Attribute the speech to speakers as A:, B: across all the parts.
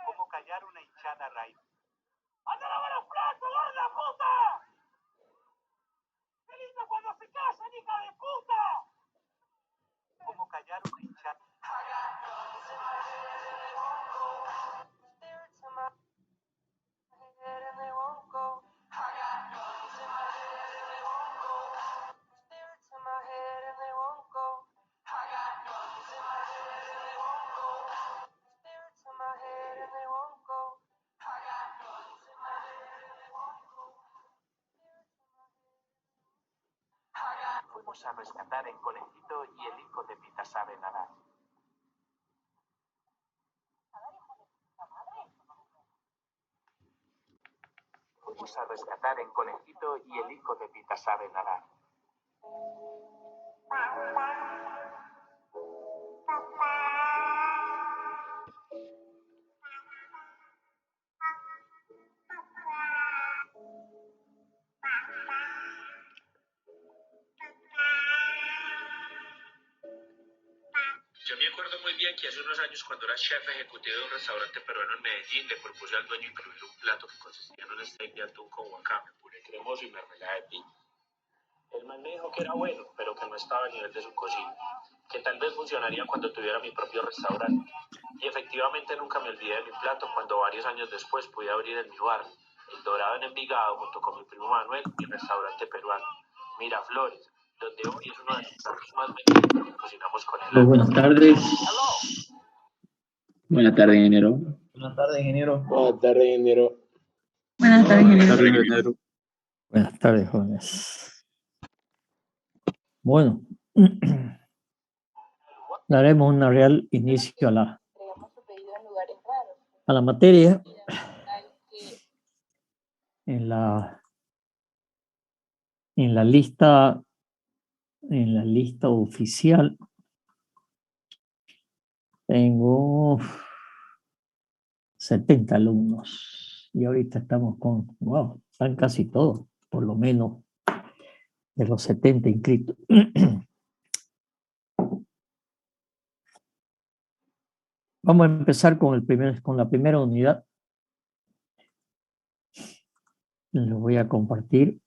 A: ¿Cómo callar una hinchada raíz? ¡Anda a los platos, gorda puta! ¡Qué lindo cuando se casan, hija de puta! ¿Cómo callar una hinchada? Fuimos a rescatar el conejito y el hijo de Pita sabe nadar. Fuimos a rescatar el conejito y el hijo de Pita sabe nadar.
B: Yo me acuerdo muy bien que hace unos años, cuando era chef ejecutivo de un restaurante peruano en Medellín, le propuse al dueño incluir un plato que consistía en un steak de atún con guacamole, puré cremoso y mermelada de piña. El man me dijo que era bueno, pero que no estaba al nivel de su cocina, que tal vez funcionaría cuando tuviera mi propio restaurante. Y efectivamente nunca me olvidé de mi plato cuando varios años después pude abrir en mi barrio, El Dorado en Envigado, junto con mi primo Manuel, mi restaurante peruano, Miraflores, donde hoy es uno de los platos más vendidos que cocinamos con el alma.
C: Buenas tardes. Buenas tardes, ingeniero.
D: Buenas tardes, ingeniero.
E: Buenas tardes, ingeniero.
F: Buenas tardes, ingeniero.
D: Buenas tardes, jóvenes. Bueno, daremos un real inicio a la materia. En la lista oficial tengo 70 alumnos y ahorita estamos con, wow, están casi todos, por lo menos de los 70 inscritos. Vamos a empezar con la primera unidad. Lo voy a compartir.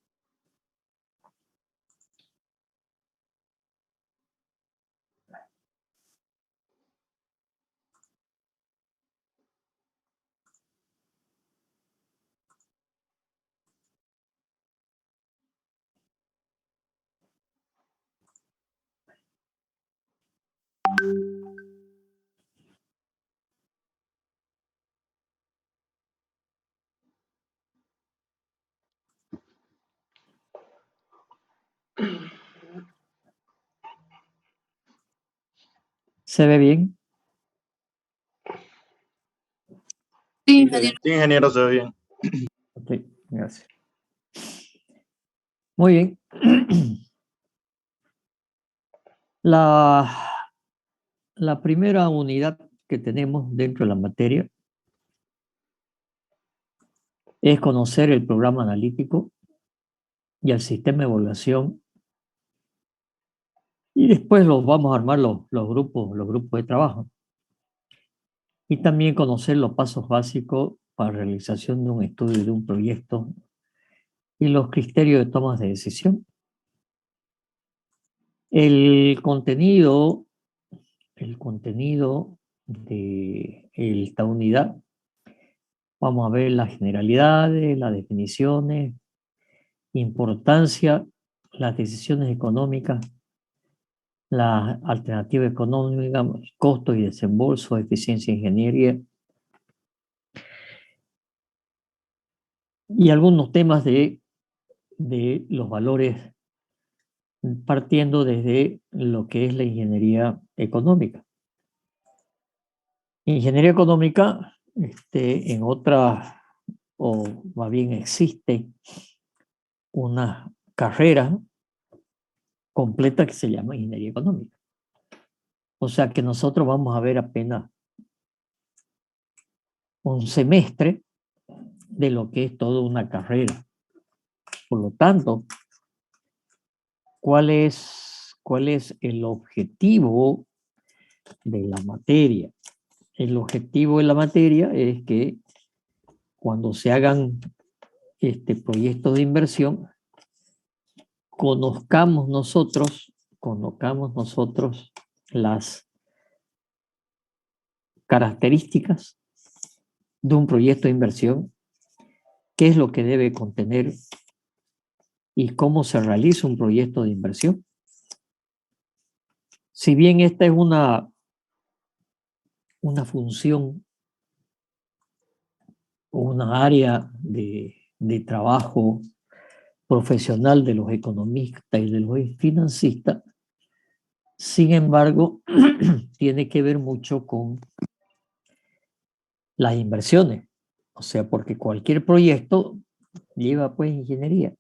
D: ¿Se ve bien?
F: Sí, ingeniero.
E: Sí, ingeniero, se ve bien.
D: Ok, gracias. Muy bien. La primera unidad que tenemos dentro de la materia es conocer el programa analítico y el sistema de evaluación. Y después los vamos a armar los grupos de trabajo. Y también conocer los pasos básicos para la realización de un estudio de un proyecto y los criterios de toma de decisión. El contenido de esta unidad, vamos a ver las generalidades, las definiciones, importancia, las decisiones económicas, la alternativa económica, costos y desembolso, eficiencia e ingeniería, y algunos temas de los valores, partiendo desde lo que es la ingeniería económica. Ingeniería económica, en otras, o más bien existe una carrera completa que se llama ingeniería económica. O sea que nosotros vamos a ver apenas un semestre de lo que es toda una carrera. Por lo tanto, ¿cuál es el objetivo de la materia? el objetivo de la materia es que cuando se hagan proyectos de inversión, conozcamos nosotros las características de un proyecto de inversión, qué es lo que debe contener y cómo se realiza un proyecto de inversión. Si bien esta es una función, una área de trabajo profesional de los economistas y de los financistas, sin embargo, tiene que ver mucho con las inversiones. O sea, porque cualquier proyecto lleva pues ingeniería.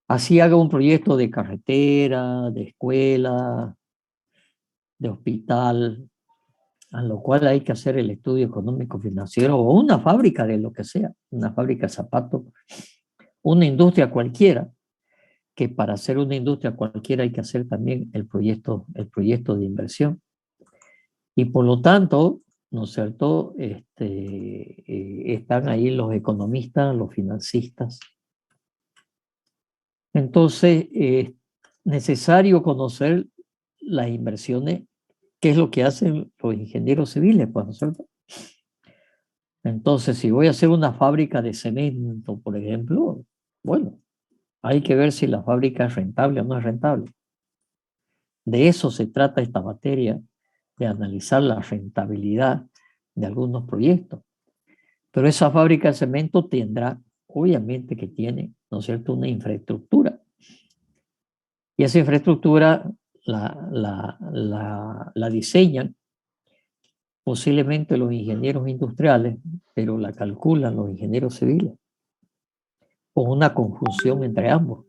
D: Así haga un proyecto de carretera, de escuela, de hospital, a lo cual hay que hacer el estudio económico financiero o una fábrica de lo que sea, una fábrica de zapatos, una industria cualquiera, que para hacer una industria cualquiera hay que hacer también el proyecto de inversión. Y por lo tanto, ¿no es cierto? Están ahí los economistas, los financistas. Entonces, es necesario conocer las inversiones, qué es lo que hacen los ingenieros civiles, pues, ¿no es cierto? Entonces, si voy a hacer una fábrica de cemento, por ejemplo, bueno, hay que ver si la fábrica es rentable o no es rentable. De eso se trata esta materia, de analizar la rentabilidad de algunos proyectos. Pero esa fábrica de cemento tendrá, obviamente que tiene, ¿no es cierto?, una infraestructura. Y esa infraestructura la diseñan posiblemente los ingenieros industriales, pero la calculan los ingenieros civiles, o una conjunción entre ambos.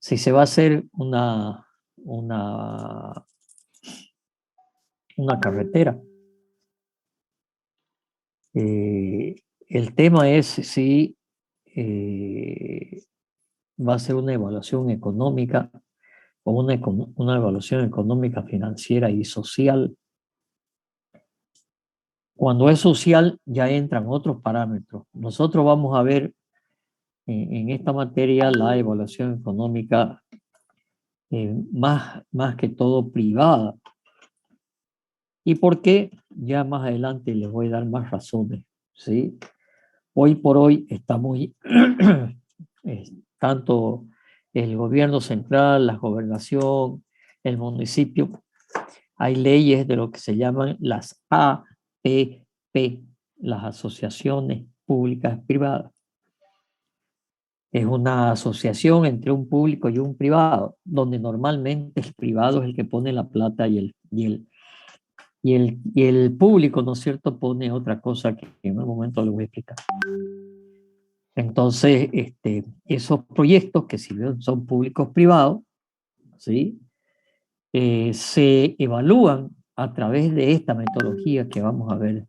D: Si se va a hacer una carretera, el tema es si va a ser una evaluación económica o una evaluación económica, financiera y social. Cuando es social ya entran otros parámetros. Nosotros vamos a ver en esta materia la evaluación económica más que todo privada. ¿Y por qué? Ya más adelante les voy a dar más razones, ¿sí? Hoy por hoy está muy tanto el gobierno central, la gobernación, el municipio, hay leyes de lo que se llaman las APP, las asociaciones públicas privadas. Es una asociación entre un público y un privado, donde normalmente el privado es el que pone la plata y el público, ¿no es cierto?, pone otra cosa que en un momento les voy a explicar. Entonces, esos proyectos que si bien son públicos privados, ¿sí?, se evalúan a través de esta metodología que vamos a ver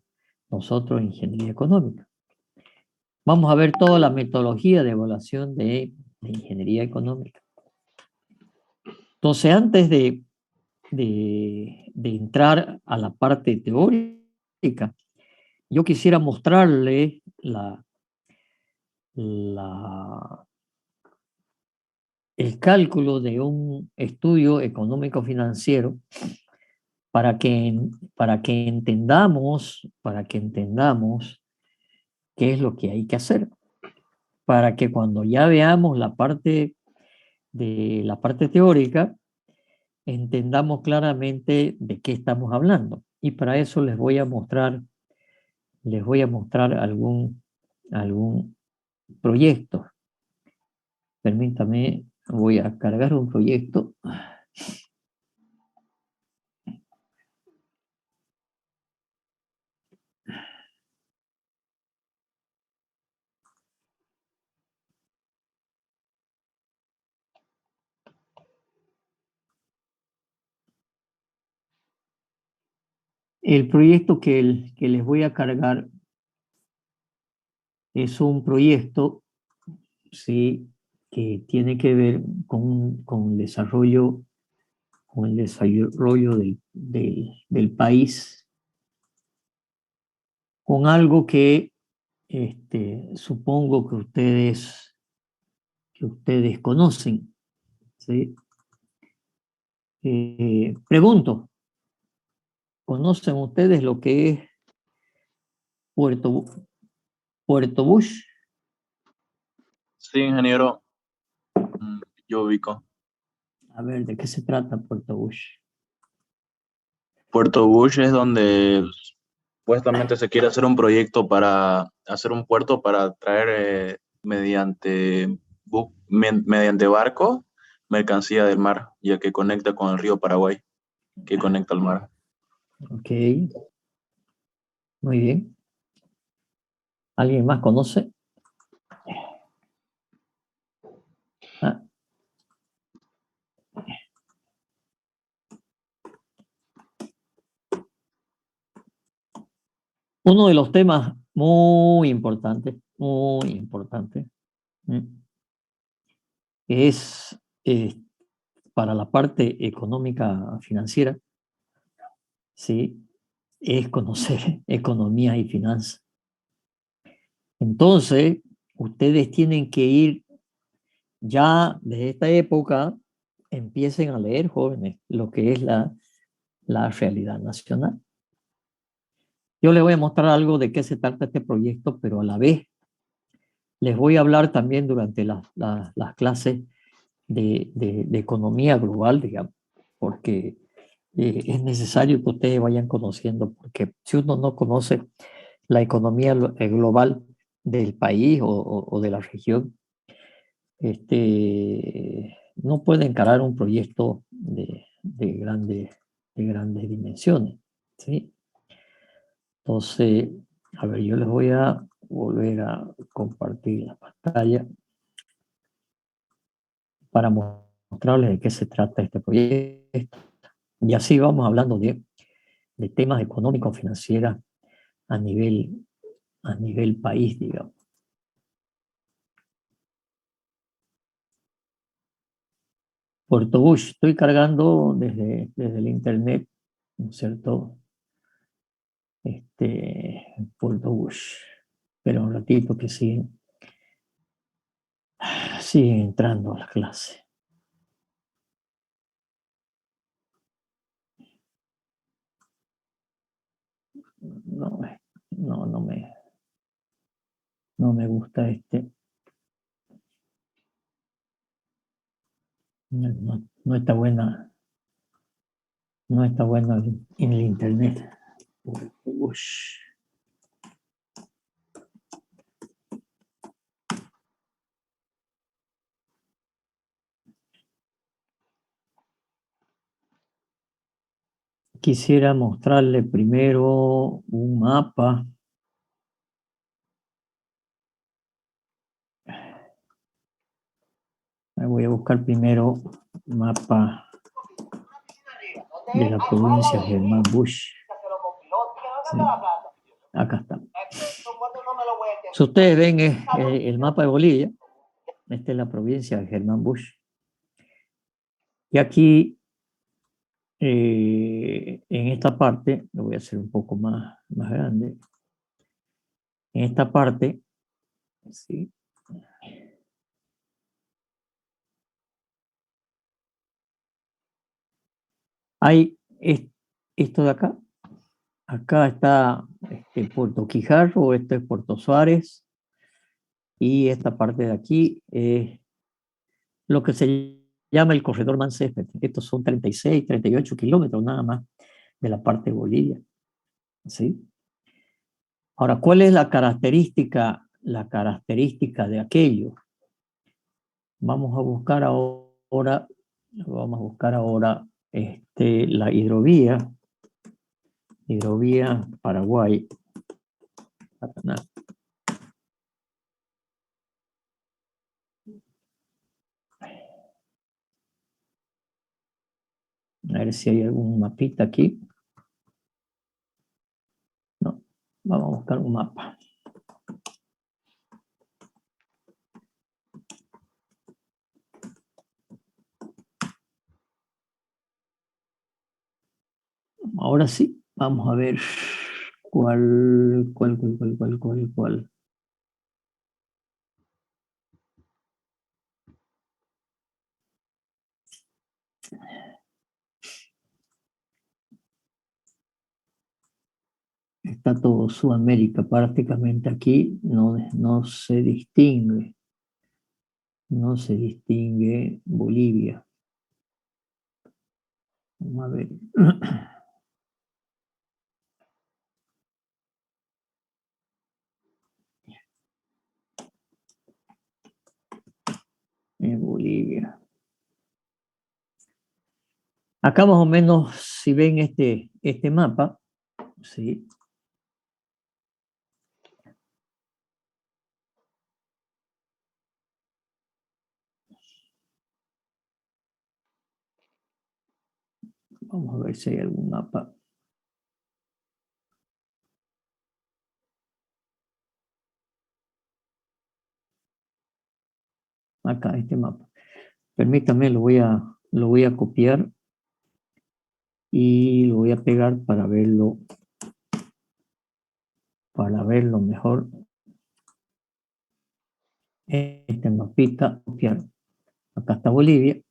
D: nosotros en ingeniería económica. Vamos a ver toda la metodología de evaluación de ingeniería económica. Entonces, antes de entrar a la parte teórica, yo quisiera mostrarle el cálculo de un estudio económico financiero para que entendamos qué es lo que hay que hacer, para que cuando ya veamos la parte teórica, entendamos claramente de qué estamos hablando. Y para eso les voy a mostrar algún proyecto. Permítame, voy a cargar un proyecto. El proyecto que les voy a cargar es un proyecto, sí, que tiene que ver con el desarrollo del país con algo que supongo que ustedes conocen, ¿sí? Pregunto, ¿conocen ustedes lo que es Puerto Bush?
E: Sí, ingeniero. Yo ubico.
D: A ver, ¿de qué se trata Puerto Bush?
E: Puerto Bush es donde supuestamente se quiere hacer un proyecto para hacer un puerto para traer mediante barco mercancía del mar, ya que conecta con el río Paraguay, que conecta al mar.
D: Ok, muy bien. ¿Alguien más conoce? Ah, uno de los temas muy importantes, es para la parte económica financiera, ¿sí? Es conocer economía y finanzas. Entonces, ustedes tienen que ir ya desde esta época, empiecen a leer, jóvenes, lo que es la realidad nacional. Yo les voy a mostrar algo de qué se trata este proyecto, pero a la vez les voy a hablar también durante las clases de economía global, digamos, porque es necesario que ustedes vayan conociendo, porque si uno no conoce la economía global del país o de la región, no puede encarar un proyecto de grandes dimensiones, ¿sí? Entonces, a ver, yo les voy a volver a compartir la pantalla para mostrarles de qué se trata este proyecto. Y así vamos hablando de temas económicos financieros a nivel país, digamos. Puerto Bush, estoy cargando desde el internet, ¿no es cierto? Puerto Bush. Pero un ratito que siguen entrando a la clase. No, no me gusta no está buena, no está buena en el internet. Ush. Quisiera mostrarle primero un mapa. Voy a buscar primero un mapa de la provincia de Germán Bush. Sí, acá está. Si ustedes ven el mapa de Bolivia, esta es la provincia de Germán Bush. Y aquí, en esta parte, lo voy a hacer un poco más grande. En esta parte, ¿sí? Hay esto de acá. Acá está Puerto Quijarro, esto es Puerto Suárez. Y esta parte de aquí es lo que se llama el corredor Mansésped. Estos son 36, 38 kilómetros nada más de la parte de Bolivia. ¿Sí? Ahora, ¿cuál es la característica de aquello? Vamos a buscar ahora la hidrovía Paraguay, Paraná. A ver si hay algún mapita aquí. No, vamos a buscar un mapa. Ahora sí, vamos a ver ¿Cuál? Está todo Sudamérica, prácticamente aquí no se distingue. No se distingue Bolivia. Vamos a ver. En Bolivia. Acá más o menos, si ven este mapa, ¿sí? Vamos a ver si hay algún mapa. Acá, este mapa. Permítame, lo voy a copiar y lo voy a pegar para verlo mejor. Este mapita, copiar. Acá está Bolivia.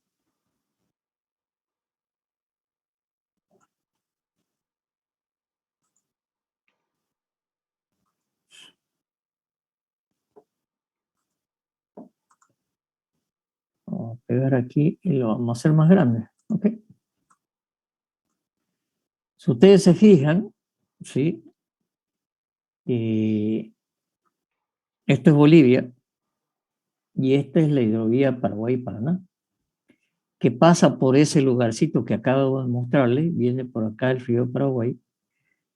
D: Vamos a pegar aquí y lo vamos a hacer más grande. ¿Ok? Si ustedes se fijan, ¿sí? Esto es Bolivia y esta es la hidrovía Paraguay-Paraná, que pasa por ese lugarcito que acabo de mostrarles, viene por acá el río Paraguay,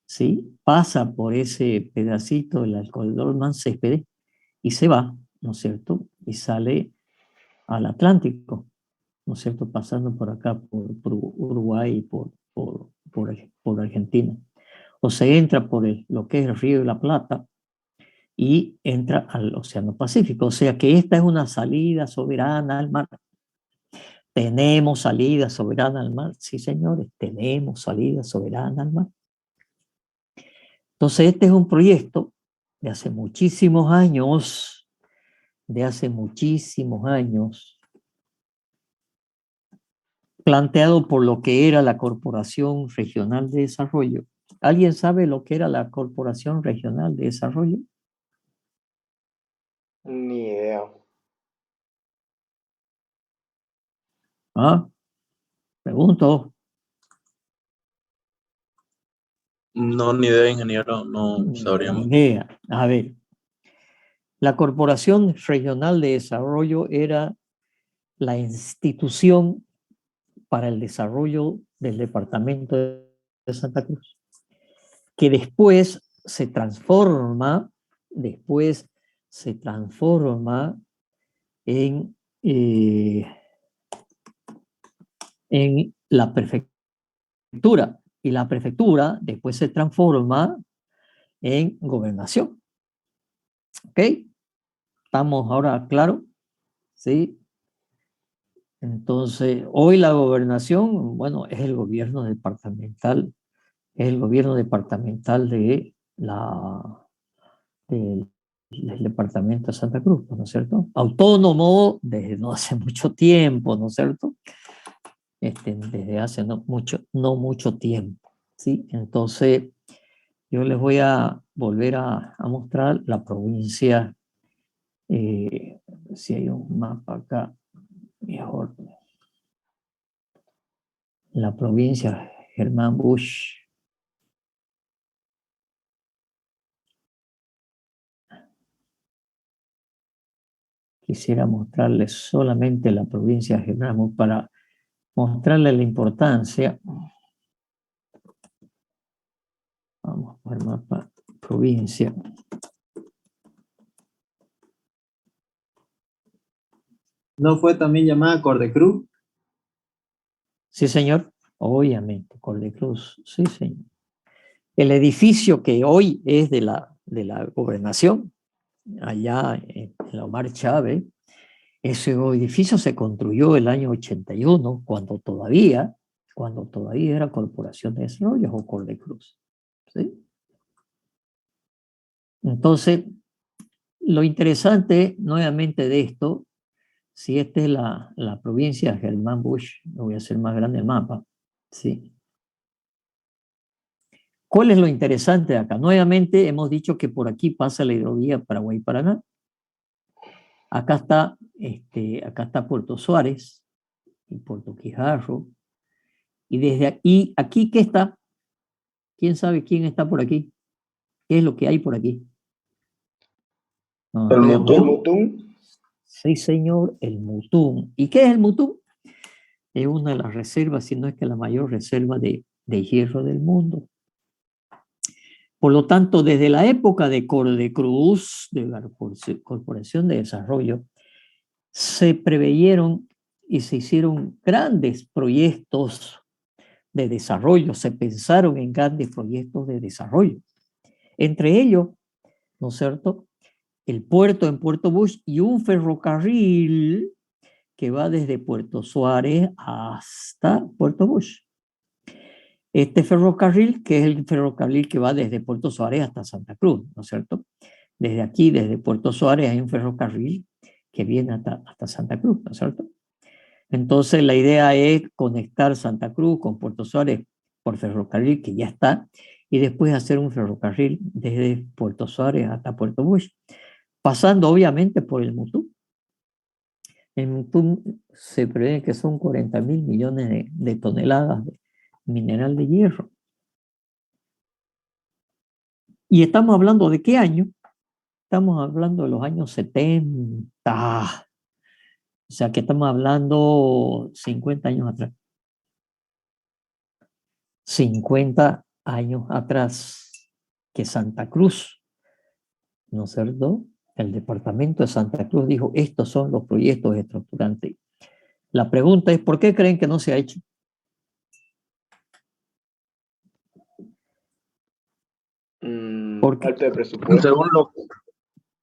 D: ¿sí? Pasa por ese pedacito del alrededor Céspedes y se va, ¿no es cierto? Y sale al Atlántico, ¿no es cierto? Pasando por acá, por Uruguay y por Argentina. O se entra por lo que es el río de la Plata y entra al Océano Pacífico. O sea que esta es una salida soberana al mar. ¿Tenemos salida soberana al mar? Sí, señores, tenemos salida soberana al mar. Entonces, este es un proyecto de hace muchísimos años, planteado por lo que era la Corporación Regional de Desarrollo. ¿Alguien sabe lo que era la Corporación Regional de Desarrollo?
G: Ni idea.
D: ¿Ah? Pregunto.
E: No, ni idea, ingeniero, no sabríamos.
D: Ni idea. A ver, la Corporación Regional de Desarrollo era la institución para el desarrollo del departamento de Santa Cruz, que después se transforma en la prefectura, y la prefectura después se transforma en gobernación. ¿Ok? ¿Estamos ahora claros? ¿Sí? Entonces, hoy la gobernación, bueno, es el gobierno departamental del departamento de Santa Cruz, ¿no es cierto? Autónomo desde no hace mucho tiempo, ¿no es cierto? Desde hace no mucho tiempo, ¿sí? Entonces, yo les voy a volver a mostrar la provincia, si hay un mapa acá, mejor. La provincia Germán Busch. Quisiera mostrarles solamente la provincia de Germán Busch para mostrarles la importancia. Vamos al mapa provincia.
H: ¿No fue también llamada Cordecruz?
D: Sí, señor. Obviamente, Cordecruz. Sí, señor. El edificio que hoy es de la gobernación, allá en la Omar Chávez, ese edificio se construyó el año 81, cuando todavía era Corporación de Desarrollo o Cordecruz. ¿Sí? Entonces, lo interesante nuevamente de esto, si esta es la provincia de Germán Busch, lo voy a hacer más grande el mapa, ¿sí? ¿Cuál es lo interesante de acá? Nuevamente hemos dicho que por aquí pasa la hidrovía Paraguay-Paraná. Acá está Puerto Suárez y Puerto Quijarro. Y desde aquí, ¿qué está? ¿Quién sabe quién está por aquí? ¿Qué es lo que hay por aquí? No,
E: El
D: todavía no.
E: Mutún.
D: Sí, señor, el Mutún. ¿Y qué es el Mutún? Es una de las reservas, si no es que la mayor reserva de hierro del mundo. Por lo tanto, desde la época de Cordecruz, de la Corporación de Desarrollo, se preveyeron y se hicieron grandes proyectos de desarrollo, se pensaron en grandes proyectos de desarrollo. Entre ellos, ¿no es cierto?, el puerto en Puerto Busch y un ferrocarril que va desde Puerto Suárez hasta Puerto Busch. Este ferrocarril, que es el ferrocarril que va desde Puerto Suárez hasta Santa Cruz, ¿no es cierto? Desde aquí, desde Puerto Suárez, hay un ferrocarril que viene hasta Santa Cruz, ¿no es cierto? Entonces, la idea es conectar Santa Cruz con Puerto Suárez por ferrocarril, que ya está, y después hacer un ferrocarril desde Puerto Suárez hasta Puerto Busch, pasando obviamente por el Mutún. El Mutún se prevé que son 40.000 millones de toneladas de mineral de hierro. ¿Y estamos hablando de qué año? Estamos hablando de los años 70. O sea que estamos hablando 50 años atrás. 50 años atrás que Santa Cruz, ¿no es cierto?, el departamento de Santa Cruz dijo, estos son los proyectos estructurantes. La pregunta es, ¿por qué creen que no se ha hecho?
E: Falta de presupuesto.
C: Según lo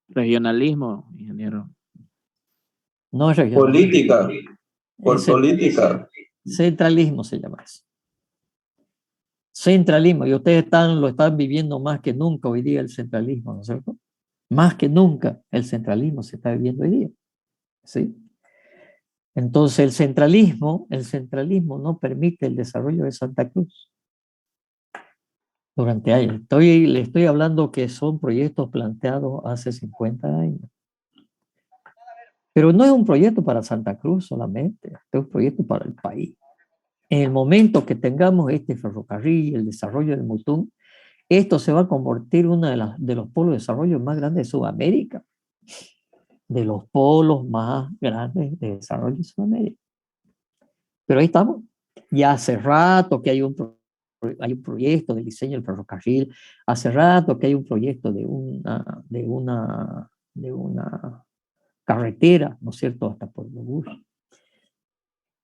C: regionalismo, ingeniero.
D: No es regionalismo.
E: Política. Por política.
D: Centralismo se llama eso. Centralismo, y ustedes lo están viviendo más que nunca hoy día el centralismo, ¿no es cierto? Más que nunca el centralismo se está viviendo hoy día, ¿sí? Entonces el centralismo no permite el desarrollo de Santa Cruz. Durante años. Le estoy hablando que son proyectos planteados hace 50 años. Pero no es un proyecto para Santa Cruz solamente, es un proyecto para el país. En el momento que tengamos este ferrocarril, el desarrollo del Mutún, esto se va a convertir en uno de los polos de desarrollo más grandes de Sudamérica. De los polos más grandes de desarrollo de Sudamérica. Pero ahí estamos. Ya hace rato que hay un proyecto de diseño del ferrocarril, hace rato que hay un proyecto de una carretera, ¿no es cierto?, hasta Puerto Busch.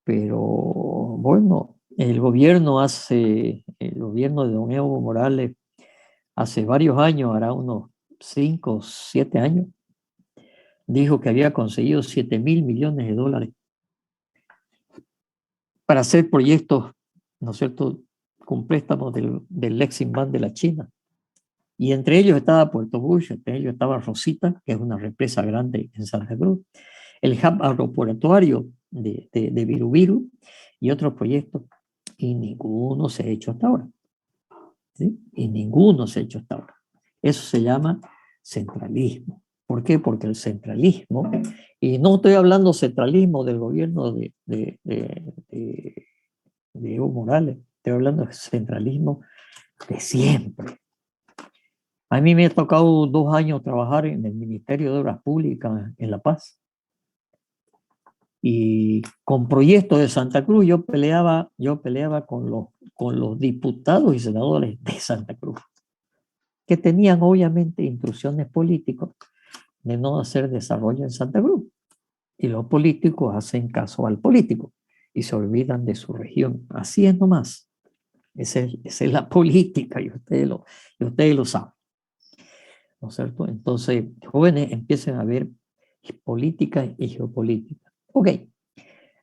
D: Pero bueno, el gobierno de don Evo Morales hace varios años, hará unos 5 o 7 años, dijo que había conseguido $7.000 millones para hacer proyectos, ¿no es cierto?, con préstamos del Exim Bank de la China. Y entre ellos estaba Puerto Busch, entre ellos estaba Rosita, que es una represa grande en Santa Cruz, el hub aeroportuario de Viru y otros proyectos, y ninguno se ha hecho hasta ahora. ¿Sí? Y ninguno se ha hecho hasta ahora. Eso se llama centralismo. ¿Por qué? Porque el centralismo, y no estoy hablando centralismo del gobierno de Evo Morales, estoy hablando de centralismo de siempre. A mí me ha tocado 2 años trabajar en el Ministerio de Obras Públicas en La Paz. Y con proyectos de Santa Cruz yo peleaba con los diputados y senadores de Santa Cruz, que tenían obviamente instrucciones políticas de no hacer desarrollo en Santa Cruz. Y los políticos hacen caso al político y se olvidan de su región. Así es nomás. Esa es la política y ustedes lo saben. ¿No es cierto? Entonces, jóvenes empiecen a ver política y geopolítica. Ok.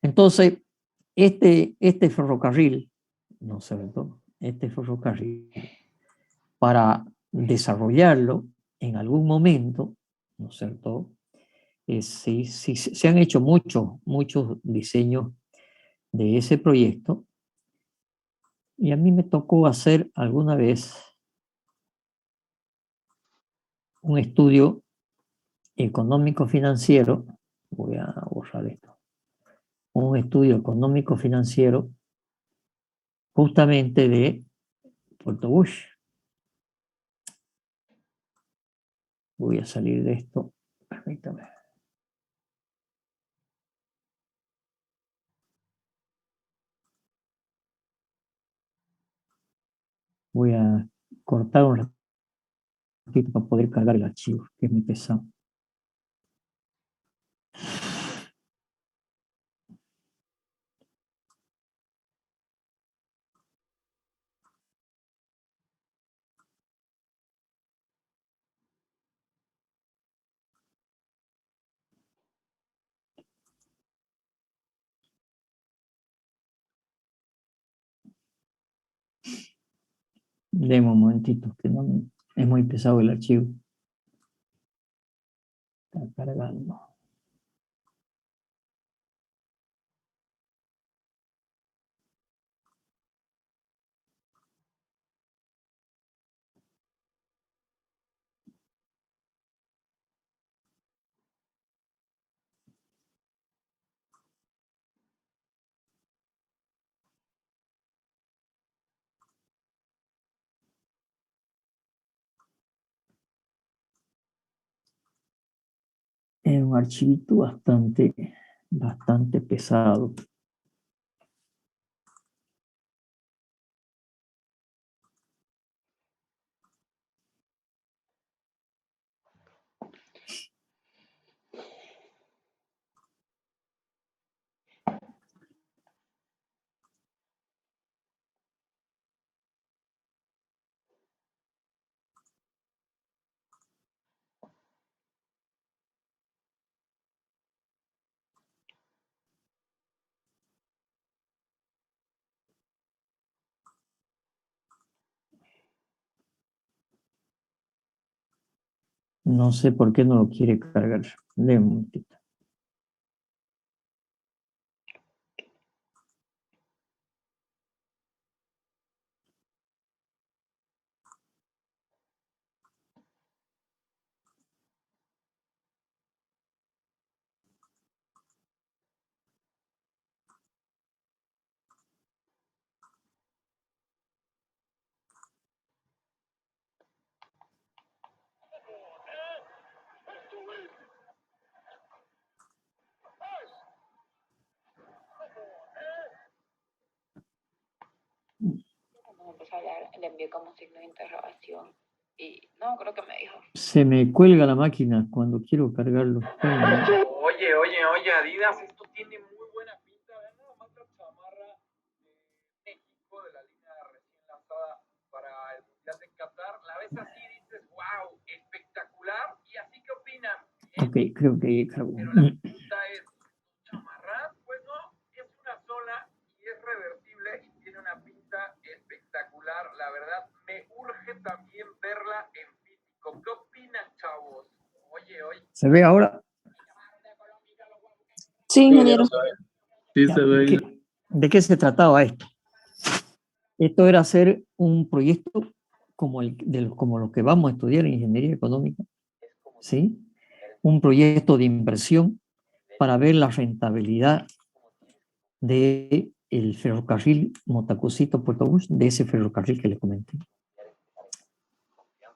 D: Entonces, este ferrocarril, ¿no es cierto?, este ferrocarril, para desarrollarlo, en algún momento, ¿no es cierto? Sí, se han hecho muchos diseños de ese proyecto y a mí me tocó hacer alguna vez un estudio económico financiero, voy a borrar esto, un estudio económico financiero justamente de Puerto Bush. Voy a salir de esto, permítame. Voy a cortar un ratito para poder cargar el archivo, que es muy pesado. Deme un momentito, que no, es muy pesado el archivo. Está cargando. Es un archivito bastante pesado. No sé por qué no lo quiere cargar. Deme un momentito.
F: Empezó a hablar, le envié como signo de interrogación y no, creo que me dijo.
D: Se me cuelga la máquina cuando quiero cargarlo.
A: Oye, Adidas, esto tiene muy buena pinta. Vean nada más la chamarra de México de la línea recién lanzada para el Mundial de Qatar. La ves así y dices, wow, espectacular. ¿Y así qué opinan? Bien,
D: Ok, creo que cargó.
A: pero la pregunta es, ¿chamarra? Pues no, es una sola y es reversible y tiene una pinta espectacular. La verdad, me urge también verla en físico. ¿Qué opinan, chavos? Oye.
D: ¿Se ve ahora?
F: Sí, ingeniero.
H: Sí,
D: Ya,
H: se ve.
D: ¿de qué se trataba esto? Esto era hacer un proyecto como lo que vamos a estudiar en ingeniería económica, ¿sí? Un proyecto de inversión para ver la rentabilidad del ferrocarril Motacosito-Puerto Bush, de ese ferrocarril que les comenté.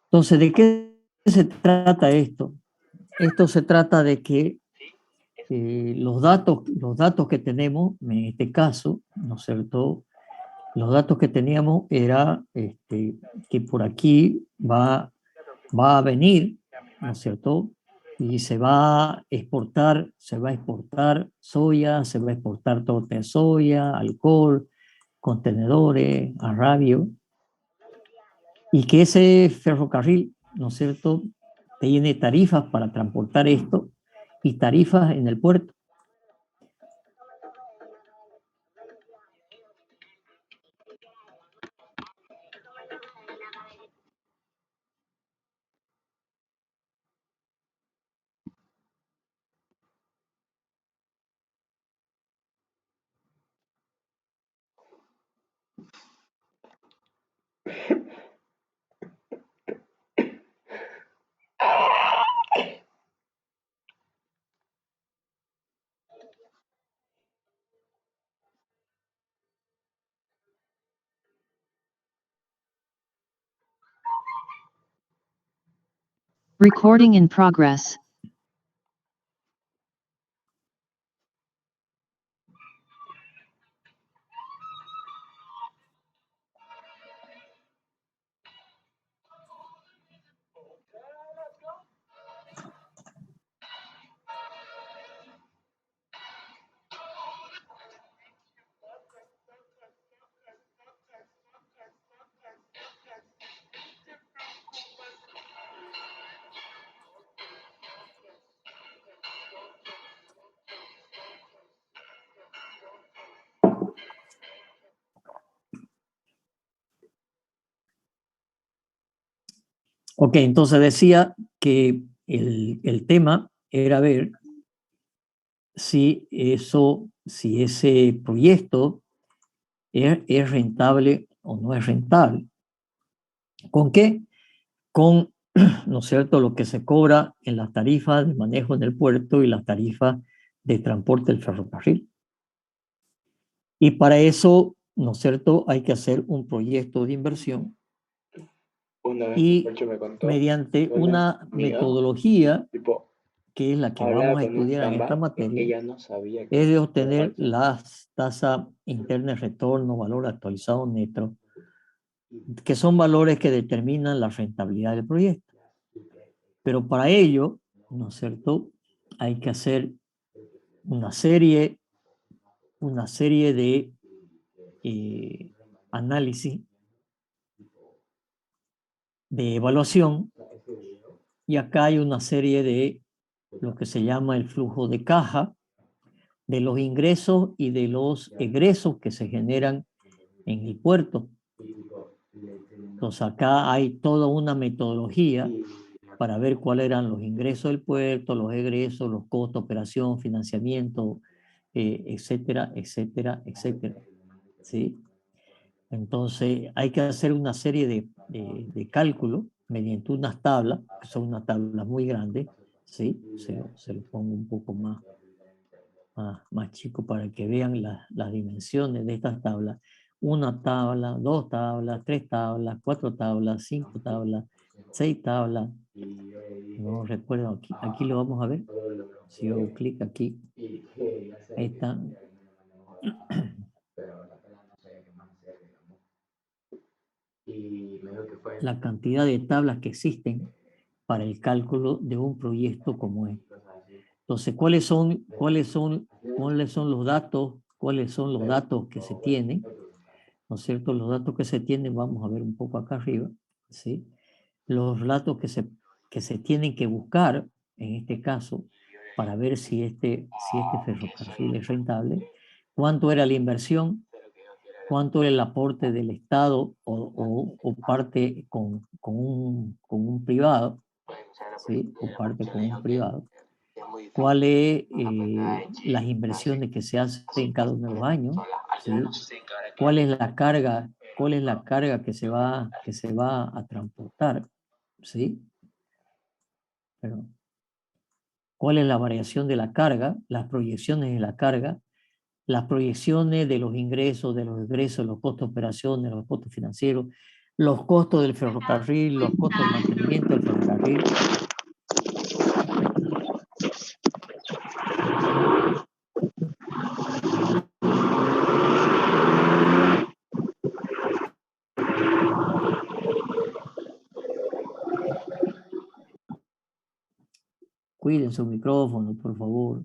D: Entonces, ¿de qué se trata esto? Esto se trata de que los datos que tenemos, en este caso, ¿no es cierto? Los datos que teníamos era que por aquí va a venir, ¿no es cierto? Y se va a exportar soya, se va a exportar torta de soya, alcohol, contenedores, arrabio, y que ese ferrocarril, ¿no es cierto?, tiene tarifas para transportar esto y tarifas en el puerto.
G: Recording in progress.
D: Ok, entonces decía que el tema era ver si ese proyecto es rentable o no es rentable. ¿Con qué? Con, ¿no es cierto?, lo que se cobra en las tarifas de manejo en el puerto y las tarifas de transporte del ferrocarril. Y para eso, ¿no es cierto?, hay que hacer un proyecto de inversión
I: Una vez
D: y
I: Pancho me contó,
D: mediante
I: hola,
D: una
I: amiga,
D: metodología
I: tipo,
D: que es la que
I: hablaba
D: vamos a
I: con un
D: estudiar en esta
I: samba,
D: materia,
I: ella no sabía que
D: es de
I: era
D: obtener
I: Pancho.
D: las tasas internas de retorno, valor actualizado neto, que son valores que determinan la rentabilidad del proyecto. Pero para ello, ¿no es cierto?, hay que hacer una serie de análisis, de evaluación, y acá hay una serie de lo que se llama el flujo de caja, de los ingresos y de los egresos que se generan en el puerto. Entonces acá hay toda una metodología para ver cuáles eran los ingresos del puerto, los egresos, los costos, operación, financiamiento, etcétera, etcétera, etcétera. ¿Sí? Entonces hay que hacer una serie de cálculos mediante unas tablas, que son unas tablas muy grandes, ¿sí? Se lo pongo un poco más chico para que vean las dimensiones de estas tablas. Una tabla, 2 tablas, 3 tablas, 4 tablas, 5 tablas, 6 tablas. No recuerdo, aquí lo vamos a ver. Si yo hago clic aquí, ahí está. La cantidad de tablas que existen para el cálculo de un proyecto como este. Entonces, ¿cuáles son los datos? ¿Cuáles son los datos que se tienen? ¿No es cierto? Los datos que se tienen, vamos a ver un poco acá arriba, ¿sí? Los datos que se tienen que buscar, en este caso, para ver si este ferrocarril es rentable, cuánto era la inversión, cuánto era el aporte del Estado o parte con un privado, ¿sí? O parte con un privado. ¿Cuáles las inversiones que se hacen en cada uno de los años? ¿Sí? ¿Cuál es la carga que se va a transportar? ¿Sí? Pero, ¿cuál es la variación de la carga? Las proyecciones de la carga, las proyecciones de los ingresos, los costos de operaciones, los costos financieros, los costos del ferrocarril, los costos de mantenimiento del ferrocarril. Cuiden su micrófono, por favor.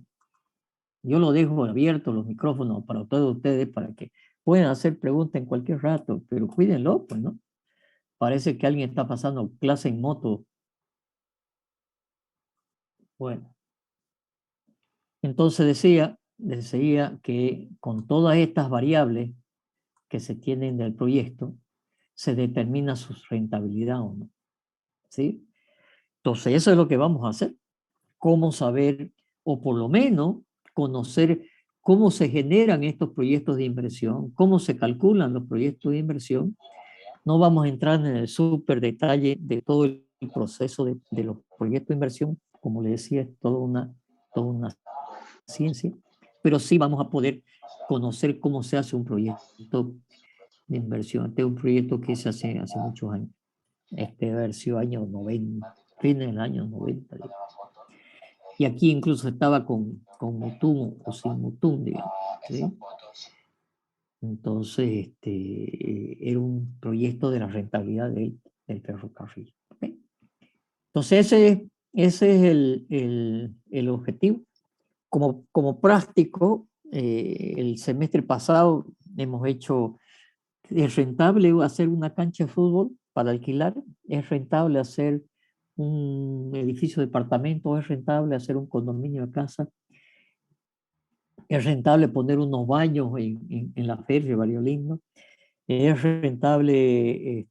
D: Yo lo dejo abierto los micrófonos para todos ustedes para que puedan hacer preguntas en cualquier rato, pero cuídenlo, pues, ¿no? Parece que alguien está pasando clase en moto. Bueno. Entonces decía que con todas estas variables que se tienen del proyecto, se determina su rentabilidad o no. ¿Sí? Entonces eso es lo que vamos a hacer. Cómo saber, o por lo menos conocer cómo se generan estos proyectos de inversión, cómo se calculan los proyectos de inversión. No vamos a entrar en el súper detalle de todo el proceso de los proyectos de inversión. Como le decía, es toda una ciencia, pero sí vamos a poder conocer cómo se hace un proyecto de inversión. Este es un proyecto que se hace hace muchos años. Este debe haber sido años 90, fines del año 90. Digamos. Y aquí incluso estaba con Mutum o sin Mutum, digamos. ¿Sí? Entonces, era un proyecto de la rentabilidad del ferrocarril. ¿Okay? Entonces, ese es el objetivo. Como práctico, el semestre pasado hemos hecho, es rentable hacer una cancha de fútbol para alquilar, es rentable hacer un edificio de departamento, es rentable hacer un condominio de casa, es rentable poner unos baños en la feria de Barrio Lindo, es rentable,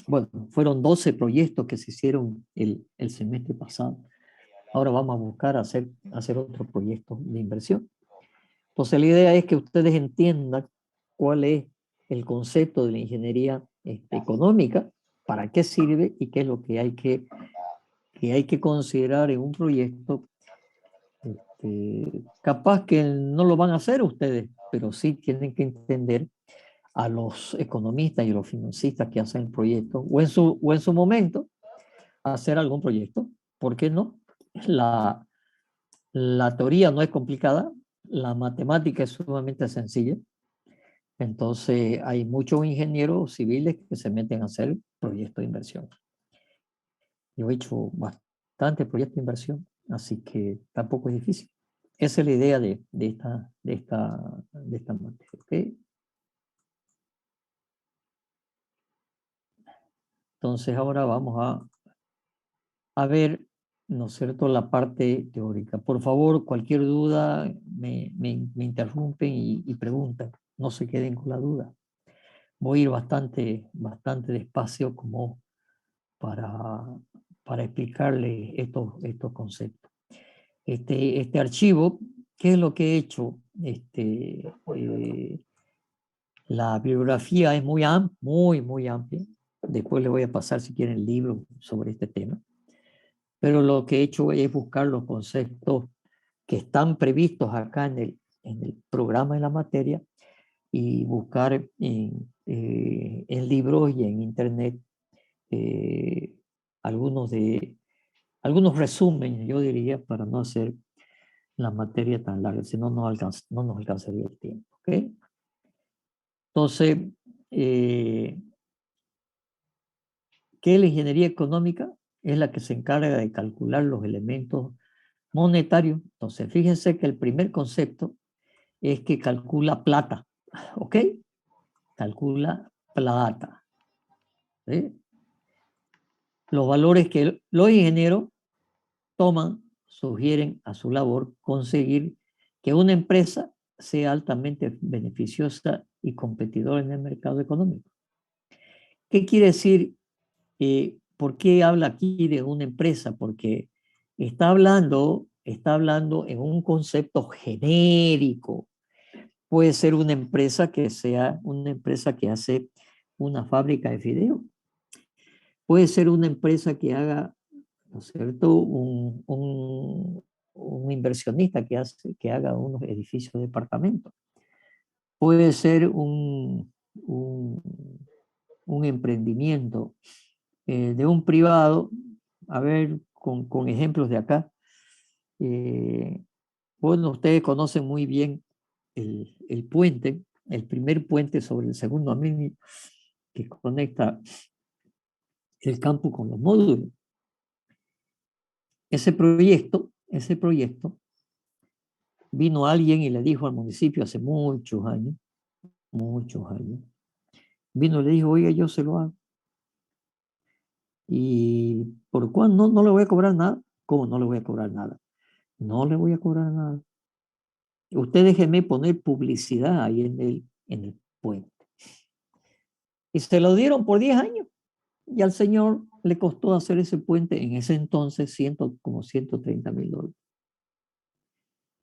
D: bueno, fueron 12 proyectos que se hicieron el semestre pasado. Ahora vamos a buscar hacer otro proyecto de inversión. Entonces la idea es que ustedes entiendan cuál es el concepto de la ingeniería económica, para qué sirve y qué es lo que hay que considerar en un proyecto. Capaz que no lo van a hacer ustedes, pero sí tienen que entender a los economistas y a los financistas que hacen el proyecto, o en su momento hacer algún proyecto. ¿Por qué no? La teoría no es complicada, la matemática es sumamente sencilla. Entonces hay muchos ingenieros civiles que se meten a hacer proyectos de inversión. Yo he hecho bastante proyectos de inversión, así que tampoco es difícil. Esa es la idea de esta materia. ¿Okay? Entonces ahora vamos a ver, ¿no es cierto?, la parte teórica. Por favor, cualquier duda me interrumpen y preguntan. No se queden con la duda. Voy a ir bastante despacio como para explicarles estos conceptos. Este archivo, ¿qué es lo que he hecho? La bibliografía es muy amplia. Después les voy a pasar, si quieren, libros sobre este tema. Pero lo que he hecho es buscar los conceptos que están previstos acá en el programa de la materia y buscar en libros y en internet algunos resúmenes, yo diría, para no hacer la materia tan larga, si no, no nos alcanzaría el tiempo. ¿Okay? Entonces, ¿qué es la ingeniería económica? Es la que se encarga de calcular los elementos monetarios. Entonces, fíjense que el primer concepto es que calcula plata. ¿Ok? Calcula plata. ¿Sí? Los valores que los ingenieros sugieren a su labor conseguir que una empresa sea altamente beneficiosa y competidora en el mercado económico. ¿Qué quiere decir? ¿Por qué habla aquí de una empresa? Porque está hablando en un concepto genérico. Puede ser una empresa que sea una empresa que hace una fábrica de fideos. Puede ser una empresa que haga, ¿no es cierto?, un inversionista que haga unos edificios de departamentos. Puede ser un emprendimiento de un privado. A ver, con ejemplos de acá. Bueno, ustedes conocen muy bien el puente, el primer puente sobre el segundo anillo que conecta el campus con los módulos. Ese proyecto, vino alguien y le dijo al municipio hace muchos años, vino y le dijo, oiga, yo se lo hago. ¿Y por cuándo? No le voy a cobrar nada. ¿Cómo no le voy a cobrar nada? No le voy a cobrar nada. Usted déjeme poner publicidad ahí en el puente. Y se lo dieron por 10 años. Y al señor le costó hacer ese puente en ese entonces como $130,000.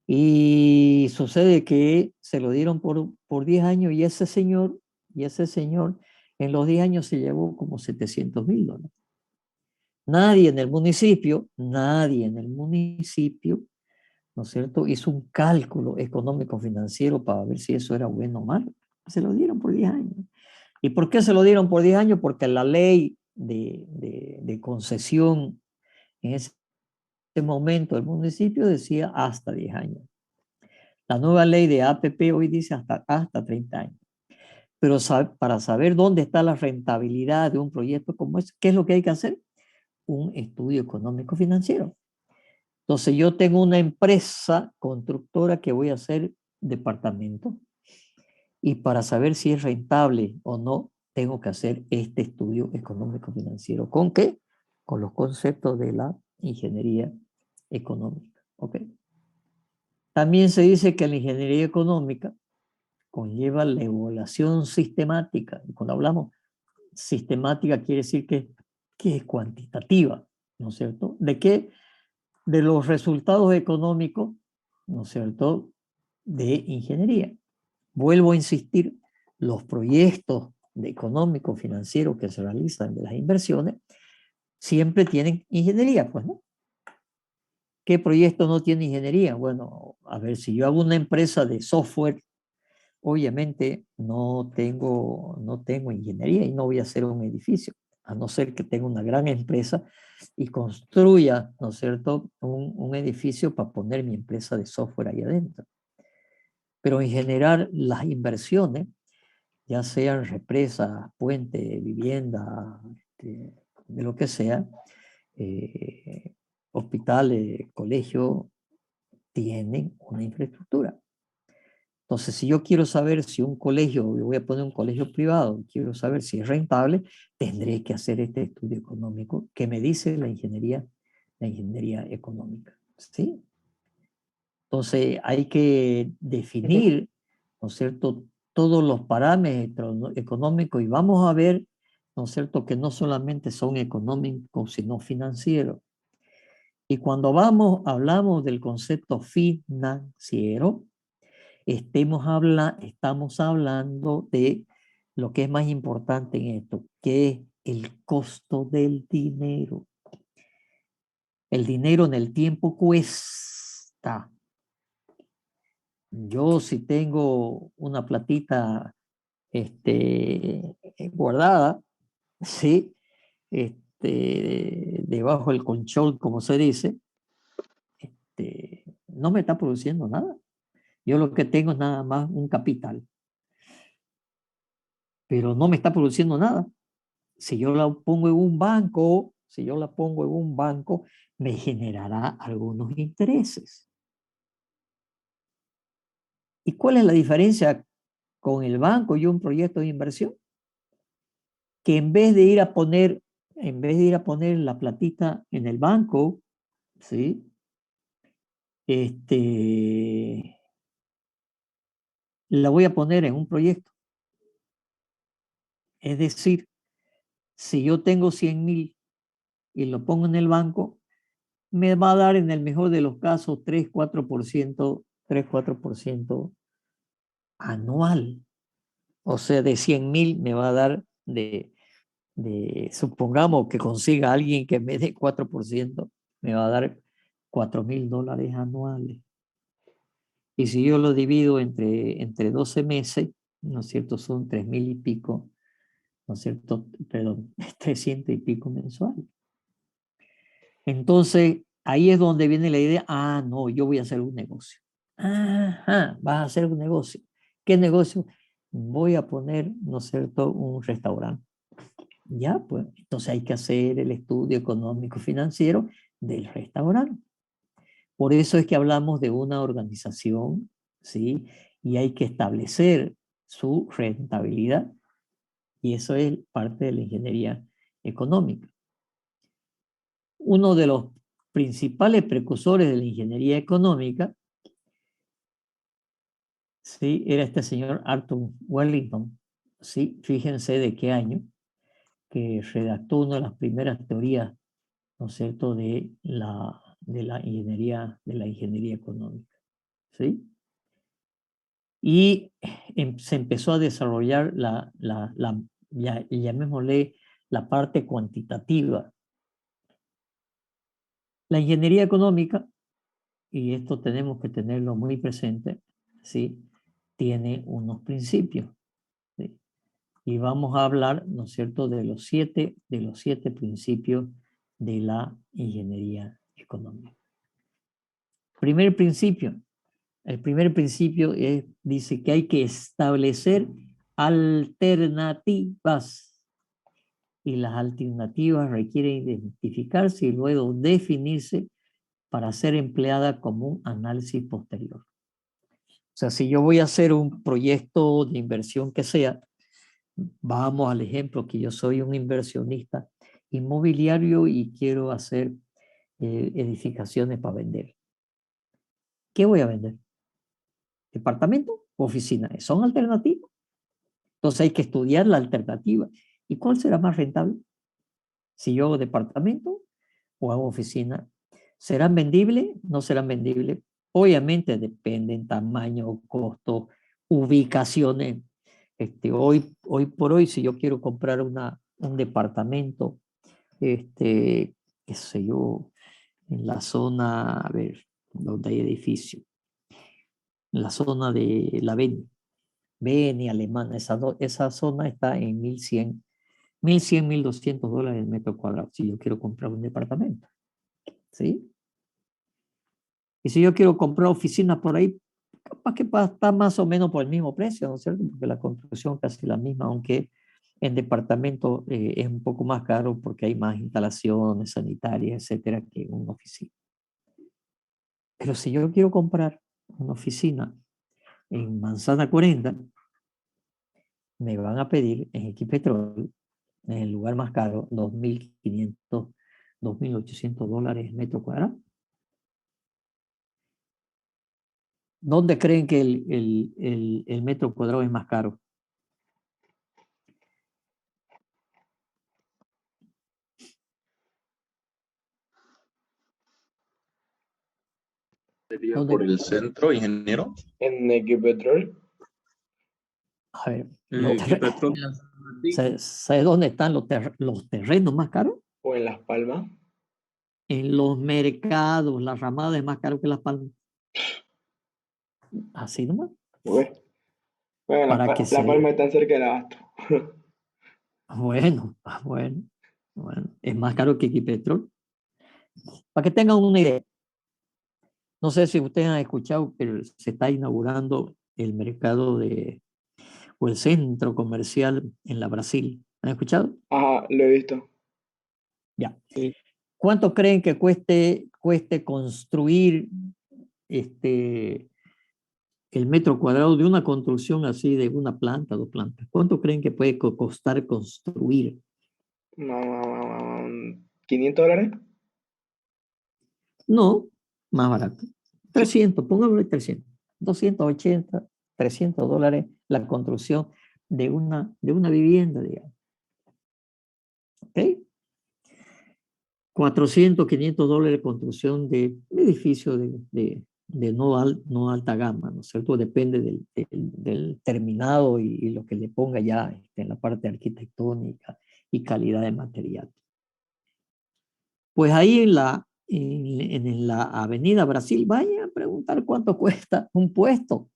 D: Y sucede que se lo dieron por 10 años y ese señor en los 10 años se llevó como $700,000. Nadie en el municipio, ¿no es cierto?, hizo un cálculo económico financiero para ver si eso era bueno o malo. Se lo dieron por 10 años. ¿Y por qué se lo dieron por 10 años? Porque la ley de concesión en ese momento del municipio decía hasta 10 años. La nueva ley de APP hoy dice hasta 30 años. Pero para saber dónde está la rentabilidad de un proyecto como ese, ¿qué es lo que hay que hacer? Un estudio económico financiero. Entonces yo tengo una empresa constructora que voy a hacer departamento y para saber si es rentable o no, tengo que hacer este estudio económico financiero. ¿Con qué? Con los conceptos de la ingeniería económica. ¿Ok? También se dice que la ingeniería económica conlleva la evaluación sistemática. Y cuando hablamos sistemática quiere decir que es cuantitativa, ¿no es cierto? ¿De qué? De los resultados económicos, ¿no es cierto?, de ingeniería. Vuelvo a insistir, los proyectos económicos, financieros que se realizan de las inversiones siempre tienen ingeniería, pues, ¿no? ¿Qué proyecto no tiene ingeniería? Bueno, a ver, si yo hago una empresa de software, obviamente no tengo ingeniería y no voy a hacer un edificio, a no ser que tenga una gran empresa y construya, ¿no es cierto?, un edificio para poner mi empresa de software ahí adentro. Pero en general las inversiones, ya sean represas, puentes, vivienda, de lo que sea, hospitales, colegios, tienen una infraestructura. Entonces, si yo quiero saber si un colegio, yo voy a poner un colegio privado, quiero saber si es rentable, tendré que hacer este estudio económico que me dice la ingeniería económica. ¿Sí? Entonces, hay que definir, ¿no es cierto?, todos los parámetros económicos y vamos a ver, ¿no es cierto?, que no solamente son económicos, sino financieros. Y cuando hablamos del concepto financiero, estamos hablando de lo que es más importante en esto, que es el costo del dinero. El dinero en el tiempo cuesta. Yo si tengo una platita guardada, ¿sí? Debajo del colchón, como se dice, no me está produciendo nada. Yo lo que tengo es nada más un capital, pero no me está produciendo nada. Si yo la pongo en un banco, me generará algunos intereses. ¿Y cuál es la diferencia con el banco y un proyecto de inversión? Que en vez de ir a poner la platita en el banco, ¿sí?, la voy a poner en un proyecto. Es decir, si yo tengo 100,000 y lo pongo en el banco, me va a dar en el mejor de los casos 3-4% anual. O sea, de 100,000 me va a dar supongamos que consiga alguien que me dé 4%, me va a dar $4,000 anuales. Y si yo lo divido entre 12 meses, ¿no es cierto?, son 3,000 y pico, ¿no es cierto?, perdón, 300 y pico mensuales. Entonces, ahí es donde viene la idea, no, yo voy a hacer un negocio. Ajá, vas a hacer un negocio. ¿Qué negocio? Voy a poner, ¿no es cierto?, un restaurante. Ya, pues, entonces hay que hacer el estudio económico financiero del restaurante. Por eso es que hablamos de una organización, ¿sí? Y hay que establecer su rentabilidad. Y eso es parte de la ingeniería económica. Uno de los principales precursores de la ingeniería económica, ¿sí?, era este señor Arthur Wellington. ¿Sí? Fíjense de qué año, que redactó una de las primeras teorías, ¿no es cierto?, de la ingeniería económica. ¿sí? Y se empezó a desarrollar llamémosle la parte cuantitativa. La ingeniería económica, y esto tenemos que tenerlo muy presente, ¿sí? Tiene unos principios, ¿sí? Y vamos a hablar, ¿no es cierto?, de los siete principios de la ingeniería económica. El primer principio dice que hay que establecer alternativas, y las alternativas requieren identificarse y luego definirse para ser empleada como un análisis posterior. O sea, si yo voy a hacer un proyecto de inversión que sea, vamos al ejemplo que yo soy un inversionista inmobiliario y quiero hacer edificaciones para vender. ¿Qué voy a vender? ¿Departamento o oficina? ¿Son alternativas? Entonces hay que estudiar la alternativa. ¿Y cuál será más rentable? Si yo hago departamento o hago oficina. ¿Serán vendibles? ¿No serán vendibles? Obviamente dependen tamaño, costo, ubicaciones. Hoy por hoy, si yo quiero comprar un departamento, qué sé yo, en la zona, a ver, donde hay edificio, en la zona de la Beni alemana, esa zona está en 1100, $1,200 el metro cuadrado, si yo quiero comprar un departamento, ¿sí? Y si yo quiero comprar oficina por ahí, capaz que está más o menos por el mismo precio, ¿no es cierto? Porque la construcción casi la misma, aunque en departamento es un poco más caro porque hay más instalaciones sanitarias, etcétera, que en una oficina. Pero si yo quiero comprar una oficina en Manzana 40, me van a pedir en Equipetrol, en el lugar más caro, $2,500, $2,800 metro cuadrado. ¿Dónde creen que el metro cuadrado es más caro?
E: ¿Sería
D: ¿Dónde?
E: por el centro, ingeniero?
I: En Equipetrol
D: A ver,
H: Equipetrol.
D: ¿sabes dónde están los terrenos más caros?
I: o en Las Palmas.
D: En los mercados, la ramada es más caro que Las Palmas. Así nomás.
I: Bueno,
D: Para que
I: Las Palmas están cerca del Abasto.
D: bueno, es más caro que Equipetrol. Para que tengan una idea. No sé si ustedes han escuchado, pero se está inaugurando el mercado o el centro comercial en la Brasil. ¿Han escuchado?
I: Ajá, lo he visto.
D: Ya. ¿Cuánto creen que cueste construir el metro cuadrado de una construcción así, de una planta, 2 plantas? ¿Cuánto creen que puede costar construir?
I: $500.
D: No, más barato. 300, pongámosle 300. 280, $300 la construcción de una vivienda, digamos. ¿Ok? $400, $500 construcción de un edificio de no alta gama, ¿no es cierto? Depende del terminado y lo que le ponga ya en la parte arquitectónica y calidad de material. Pues ahí en la Avenida Brasil, vayan a preguntar cuánto cuesta un puesto.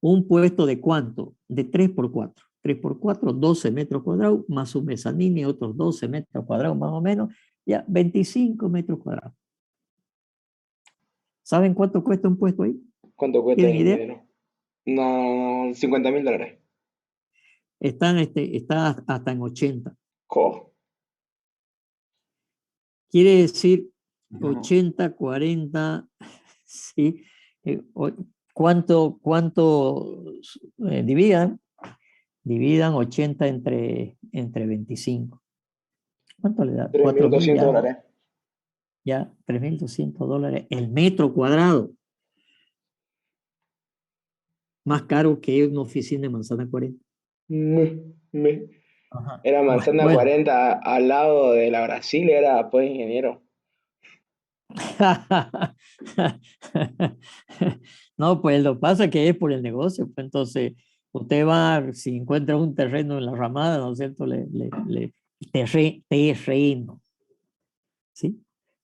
D: ¿Un puesto de cuánto? De 3x4. 3x4, 12 metros cuadrados, más un mezanín y otros 12 metros cuadrados más o menos, ya 25 metros cuadrados. ¿Saben cuánto cuesta un puesto ahí?
I: ¿Cuánto cuesta,
D: ¿Tienen idea?
I: ingeniero? No, $50,000.
D: Está hasta en 80.
I: Jo.
D: Quiere decir 80, 40, ¿sí? ¿Cuánto dividan? Dividan 80 entre 25. ¿Cuánto le da? 4.000
I: $3,200.
D: ya, $3,200 el metro cuadrado. Más caro que una oficina de Manzana 40. Ajá.
I: Era Manzana
D: Bueno,
I: 40 al lado de la Brasil, era pues ingeniero.
D: No, pues lo que pasa es que es por el negocio. Pues entonces, usted va, si encuentra un terreno en la ramada, ¿no es cierto? Terreno, ¿sí?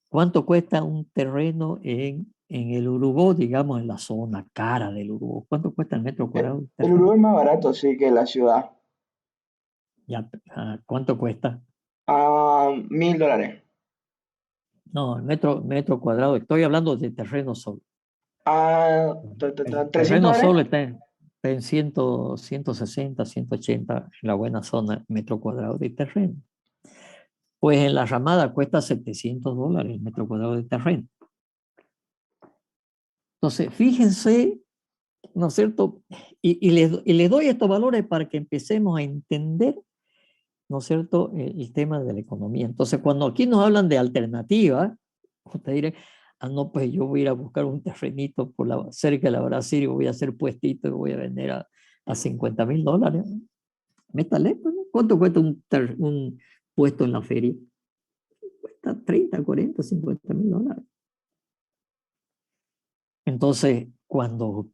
D: ¿Cuánto cuesta un terreno en el Urubó, digamos, en la zona cara del Urubó? ¿Cuánto cuesta el metro cuadrado de
I: El
D: terreno?
I: Uruguay es más barato, sí, que la ciudad.
D: Ya, ¿cuánto cuesta?
I: Ah, $1000.
D: No, el metro cuadrado, estoy hablando de terreno solo.
I: Ah,
D: El
I: 300
D: terreno
I: dólares.
D: solo está en 100, 160, 180 en la buena zona, metro cuadrado de terreno. Pues en la ramada cuesta $700 el metro cuadrado de terreno. Entonces, fíjense, ¿no es cierto? Y les doy estos valores para que empecemos a entender, ¿no es cierto?, el tema de la economía. Entonces, cuando aquí nos hablan de alternativa, usted dirá, no, pues yo voy a ir a buscar un terrenito cerca de la Brasil y voy a hacer puestito y voy a vender a $50,000. Métale, pues, ¿no? ¿Cuánto cuesta un puesto en la feria? Cuesta 30, 40, $50,000. Entonces, cuando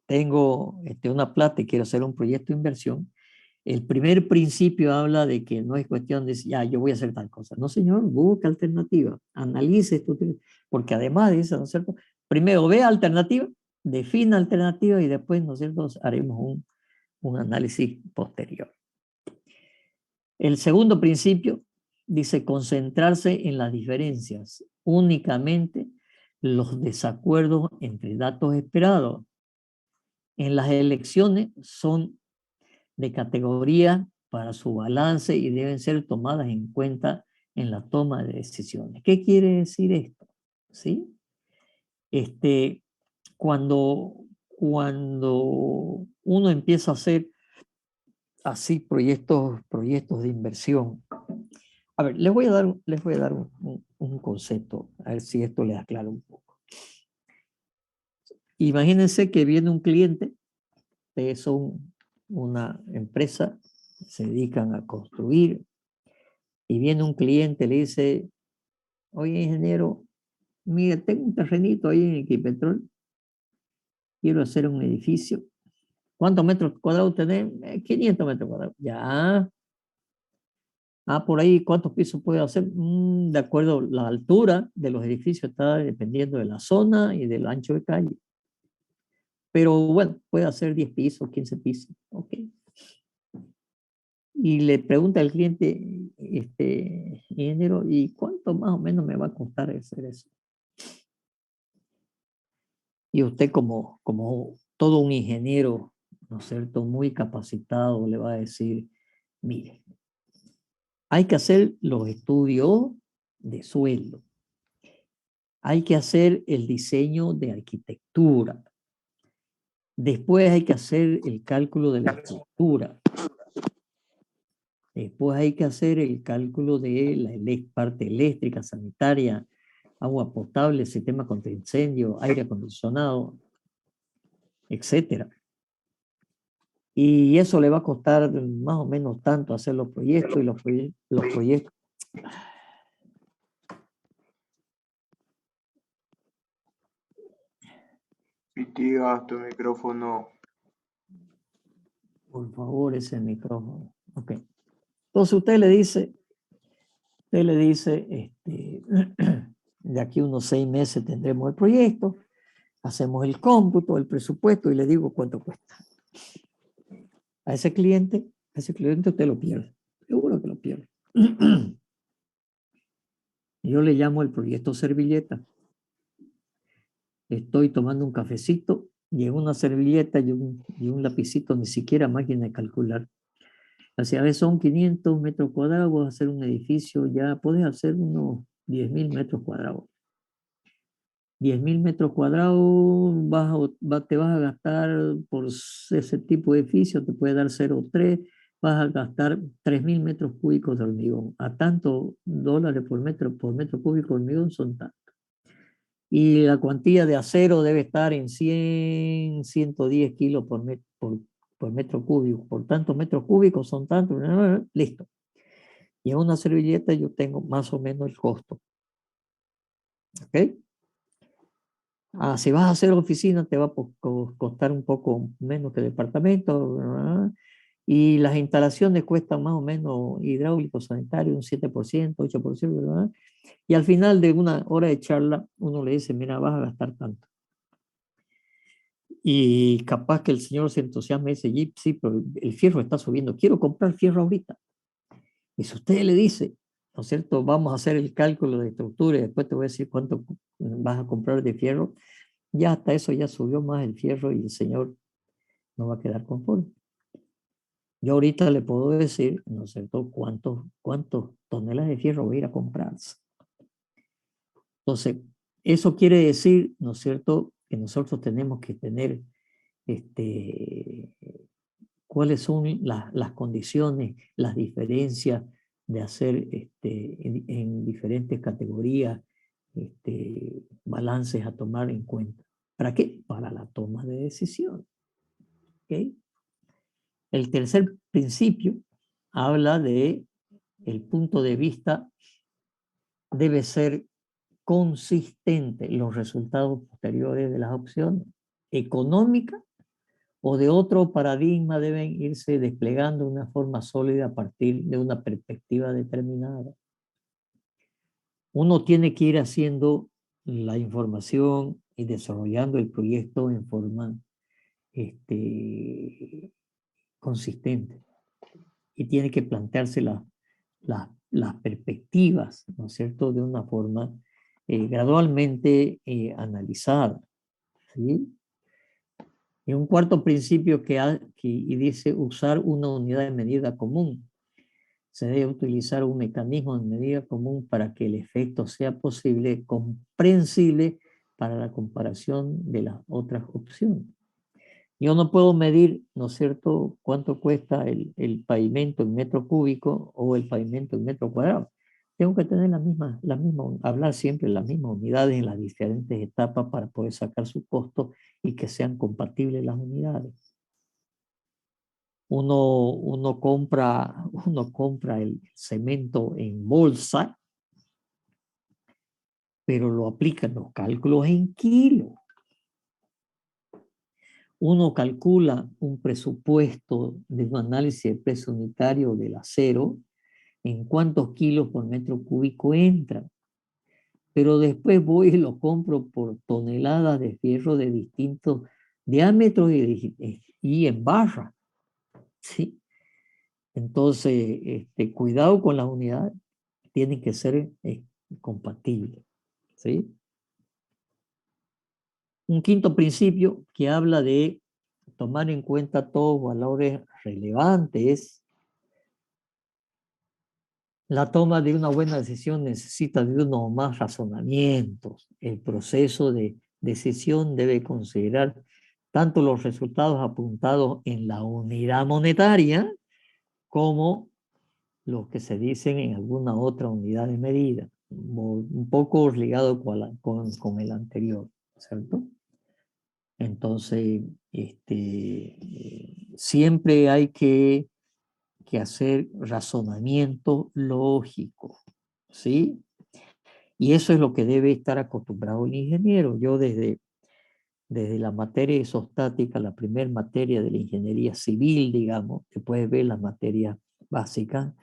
D: tengo una plata y quiero hacer un proyecto de inversión, el primer principio habla de que no es cuestión de decir, yo voy a hacer tal cosa. No, señor, busca alternativa, analice esto, porque además dice, ¿no es cierto? Primero vea alternativa, defina alternativa y después, ¿no es cierto?, haremos un análisis posterior. El segundo principio dice concentrarse en las diferencias, únicamente los desacuerdos entre datos esperados. En las elecciones son de categoría para su balance y deben ser tomadas en cuenta en la toma de decisiones. ¿Qué quiere decir esto? ¿Sí? Cuando uno empieza a hacer así proyectos de inversión. A ver, les voy a dar un concepto, a ver si esto les aclara un poco. Imagínense que viene un cliente, ustedes son una empresa, se dedican a construir, y viene un cliente, le dice, oye, ingeniero, mira, tengo un terrenito ahí en Equipetrol, quiero hacer un edificio. ¿Cuántos metros cuadrados tenés? 500 metros cuadrados. Ya. Por ahí, ¿cuántos pisos puede hacer? De acuerdo, la altura de los edificios está dependiendo de la zona y del ancho de calle. Pero bueno, puede hacer 10 pisos, 15 pisos. Ok. Y le pregunta al cliente, ingeniero, ¿y cuánto más o menos me va a costar hacer eso? Y usted como todo un ingeniero, ¿no es cierto?, muy capacitado, le va a decir, mire, hay que hacer los estudios de suelo, hay que hacer el diseño de arquitectura, después hay que hacer el cálculo de la estructura, después hay que hacer el cálculo de la parte eléctrica, sanitaria, agua potable, sistema contra incendio, aire acondicionado, etcétera. Y eso le va a costar más o menos tanto hacer los proyectos y los proyectos.
I: Mitigas tu micrófono.
D: Por favor, ese micrófono. Ok. Entonces usted le dice, de aquí a unos 6 meses tendremos el proyecto, hacemos el cómputo, el presupuesto y le digo cuánto cuesta. A ese cliente usted lo pierde. Seguro que lo pierde. Yo le llamo el proyecto servilleta. Estoy tomando un cafecito y en una servilleta y un lapicito, ni siquiera máquina de calcular. Así a veces son 500 metros cuadrados, vas a hacer un edificio, ya puedes hacer unos 10,000 metros cuadrados. 10,000 metros cuadrados te vas a gastar por ese tipo de edificio, te puede dar 0,3, vas a gastar 3,000 metros cúbicos de hormigón. A tantos dólares por metro cúbico de hormigón son tantos. Y la cuantía de acero debe estar en 100, 110 kilos por metro cúbico. Por tantos metros cúbicos son tantos, listo. Y en una servilleta yo tengo más o menos el costo. ¿Ok? Si vas a hacer oficina, te va a costar un poco menos que departamento, ¿verdad? Y las instalaciones cuestan más o menos hidráulico, sanitario, un 7%, 8%, ¿verdad? Y al final de una hora de charla, uno le dice, mira, vas a gastar tanto. Y capaz que el señor se entusiasma y dice, sí, pero el fierro está subiendo, quiero comprar fierro ahorita. Y si usted le dice, ¿no es cierto? Vamos a hacer el cálculo de estructura y después te voy a decir cuánto vas a comprar de fierro, ya hasta eso ya subió más el fierro y el señor no va a quedar conforme. Yo ahorita le puedo decir, ¿no es cierto?, cuántos toneladas de fierro voy a ir a comprar. Entonces, eso quiere decir, ¿no es cierto?, que nosotros tenemos que tener cuáles son las condiciones, las diferencias de hacer en diferentes categorías, balances a tomar en cuenta. ¿Para qué? Para la toma de decisión. ¿Okay? El tercer principio habla de el punto de vista debe ser consistente los resultados posteriores de las opciones económicas o de otro paradigma deben irse desplegando de una forma sólida a partir de una perspectiva determinada. Uno tiene que ir haciendo la información y desarrollando el proyecto en forma consistente y tiene que plantearse las perspectivas, ¿no es cierto?, de una forma gradualmente analizada, ¿sí? Y un cuarto principio y dice usar una unidad de medida común. Se debe utilizar un mecanismo de medida común para que el efecto sea posible, comprensible para la comparación de las otras opciones. Yo no puedo medir, ¿no es cierto?, cuánto cuesta el pavimento en metro cúbico o el pavimento en metro cuadrado. Tengo que tener hablar siempre las mismas unidades en las diferentes etapas para poder sacar su costo y que sean compatibles las unidades. Uno compra el cemento en bolsa, pero lo aplican los cálculos en kilos. Uno calcula un presupuesto de un análisis de precio unitario del acero, en cuántos kilos por metro cúbico entra. Pero después voy y lo compro por toneladas de fierro de distintos diámetros y en barra. ¿Sí? Entonces, cuidado con las unidades, tienen que ser compatibles. ¿Sí? Un quinto principio que habla de tomar en cuenta todos valores relevantes. La toma de una buena decisión necesita de uno o más razonamientos. El proceso de decisión debe considerar tanto los resultados apuntados en la unidad monetaria como los que se dicen en alguna otra unidad de medida, un poco ligado con el anterior, ¿cierto? Entonces, siempre hay que hacer razonamiento lógico, ¿sí? Y eso es lo que debe estar acostumbrado el ingeniero. Yo desde la materia isostática, la primera materia de la ingeniería civil, digamos, que puedes ver las materias básicas,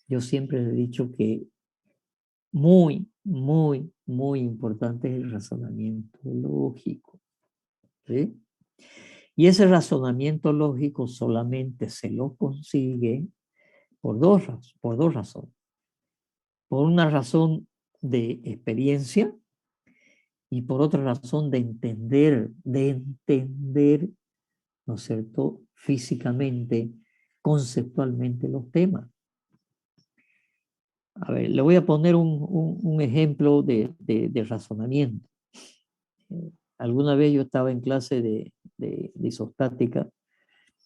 D: yo siempre he dicho que muy, muy, muy importante es el razonamiento lógico, ¿sí? Y ese razonamiento lógico solamente se lo consigue por dos razones. Por una razón de experiencia y por otra razón de entender, ¿no es cierto?, físicamente, conceptualmente los temas. A ver, le voy a poner un ejemplo de razonamiento. Alguna vez yo estaba en clase de isostática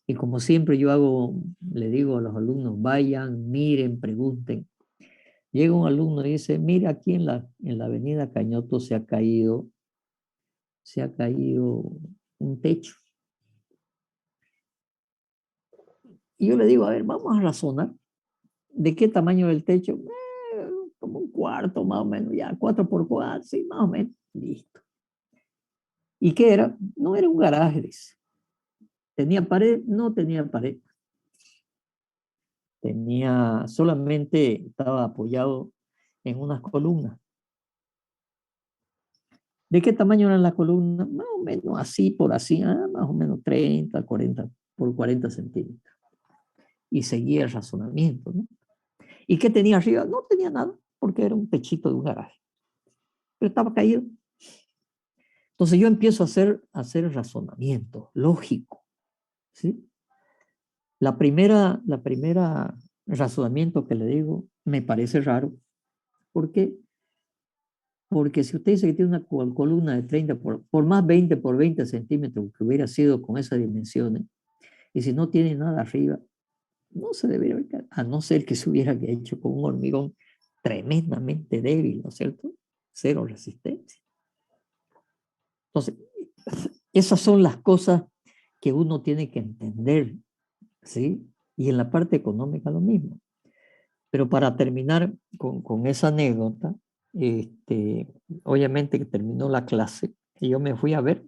D: y como siempre le digo a los alumnos, vayan, miren, pregunten. Llega un alumno y dice, mira, aquí en la avenida Cañoto se ha caído un techo. Y yo le digo, a ver, vamos a razonar. ¿De qué tamaño es el techo? como un cuarto más o menos, ya 4x4, sí, más o menos, listo. ¿Y qué era? No era un garaje, dice. ¿Tenía pared? No tenía pared. Tenía, solamente estaba apoyado en unas columnas. ¿De qué tamaño eran las columnas? Más o menos así por así, más o menos 30, 40 por 40 centímetros. Y seguía el razonamiento, ¿no? ¿Y qué tenía arriba? No tenía nada, porque era un techito de un garaje. Pero estaba caído. Entonces yo empiezo a hacer el razonamiento lógico, ¿sí? La primera razonamiento que le digo me parece raro. ¿Por qué? Porque si usted dice que tiene una columna de 30 por más 20 por 20 centímetros que hubiera sido con esas dimensiones, y si no tiene nada arriba, no se debería haber, a no ser que se hubiera hecho con un hormigón tremendamente débil, ¿no es cierto? Cero resistencia. Entonces, esas son las cosas que uno tiene que entender, ¿sí? Y en la parte económica lo mismo. Pero para terminar con esa anécdota, obviamente que terminó la clase y yo me fui a ver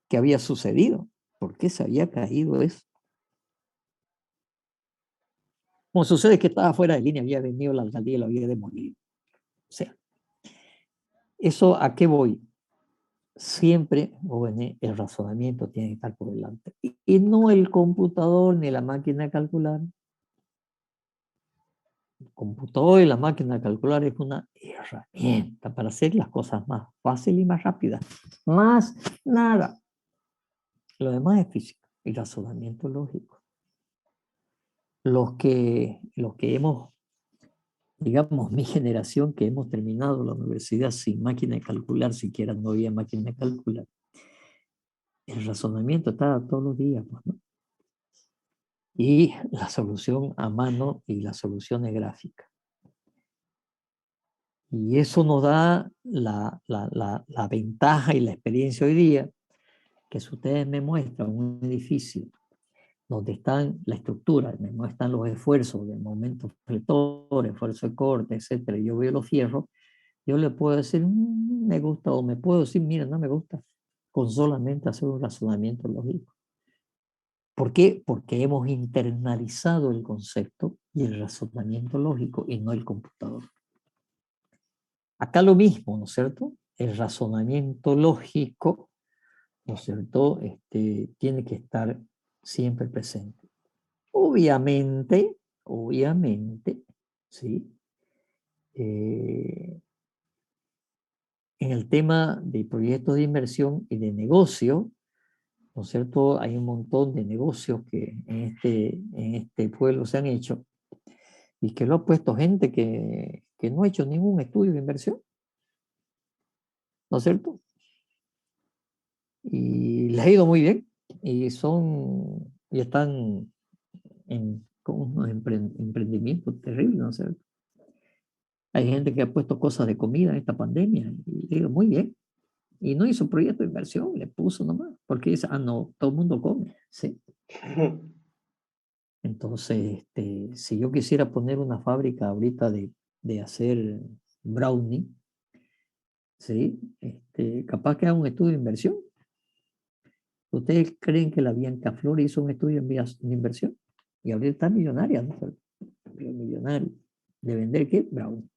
D: qué había sucedido, por qué se había caído eso. Como sucede que estaba fuera de línea, había venido la alcaldía y lo había demolido. O sea, ¿eso a qué voy? Siempre, jóvenes, el razonamiento tiene que estar por delante. Y no el computador ni la máquina de calcular. El computador y la máquina de calcular es una herramienta para hacer las cosas más fáciles y más rápidas. Más nada. Lo demás es física y razonamiento lógico. Los que hemos, digamos, mi generación que hemos terminado la universidad sin máquina de calcular, siquiera no había máquina de calcular. El razonamiento estaba todos los días, pues, ¿no? Y la solución a mano y las soluciones gráficas. Y eso nos da la ventaja y la experiencia hoy día, que si ustedes me muestran un edificio donde están la estructura, me muestran los esfuerzos de momentos fletores, esfuerzo de corte, etcétera, y yo veo los fierros, yo le puedo decir, me gusta, o me puedo decir, mira, no me gusta, con solamente hacer un razonamiento lógico. ¿Por qué? Porque hemos internalizado el concepto y el razonamiento lógico y no el computador. Acá lo mismo, ¿no es cierto? El razonamiento lógico, ¿no es cierto? Tiene que estar siempre presente. Obviamente, ¿sí? En el tema de proyectos de inversión y de negocio, ¿no es cierto? Hay un montón de negocios que en este pueblo se han hecho y que lo ha puesto gente que no ha hecho ningún estudio de inversión, ¿no es cierto? Y les ha ido muy bien y están con unos emprendimientos terribles, ¿no es cierto? Hay gente que ha puesto cosas de comida en esta pandemia y le ha ido muy bien. Y no hizo proyecto de inversión, le puso nomás, porque dice, no, todo el mundo come, ¿sí? Entonces, si yo quisiera poner una fábrica ahorita de hacer brownie, ¿sí? Capaz que haga un estudio de inversión. ¿Ustedes creen que la Bianca Flor hizo un estudio de inversión? Y ahorita está millonaria, ¿no? Millonaria. ¿De vender qué? Brownie.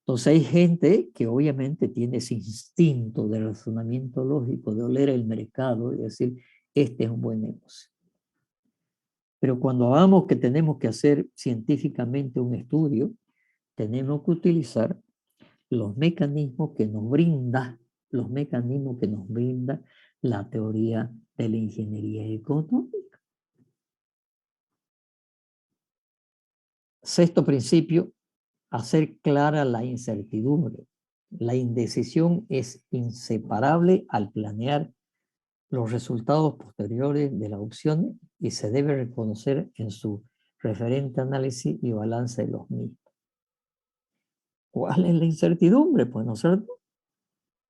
D: Entonces hay gente que obviamente tiene ese instinto de razonamiento lógico, de oler el mercado y decir, este es un buen negocio. Pero cuando hagamos que tenemos que hacer científicamente un estudio, tenemos que utilizar los mecanismos que nos brinda la teoría de la ingeniería económica. Sexto principio, hacer clara la incertidumbre. La indecisión es inseparable al planear los resultados posteriores de las opciones y se debe reconocer en su referente análisis y balance de los mismos. ¿Cuál es la incertidumbre? Pues, ¿no es cierto?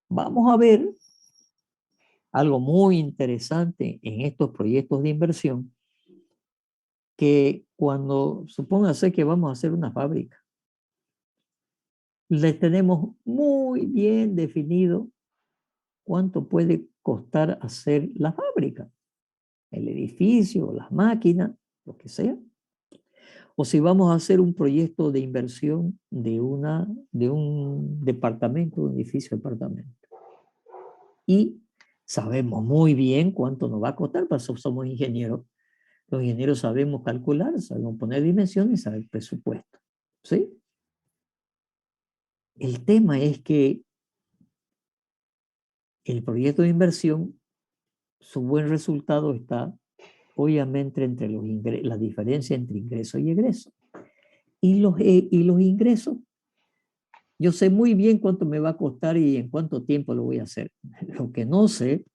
D: Vamos a ver algo muy interesante en estos proyectos de inversión, que cuando supóngase que vamos a hacer una fábrica, le tenemos muy bien definido cuánto puede costar hacer la fábrica, el edificio, las máquinas, lo que sea. O si vamos a hacer un proyecto de inversión de un departamento, un edificio de departamento. Y sabemos muy bien cuánto nos va a costar, por eso somos ingenieros. Los ingenieros sabemos calcular, sabemos poner dimensiones y saber el presupuesto. ¿Sí? El tema es que el proyecto de inversión, su buen resultado está obviamente entre la diferencia entre ingreso y egreso. Y los ingresos, yo sé muy bien cuánto me va a costar y en cuánto tiempo lo voy a hacer. Lo que no sé,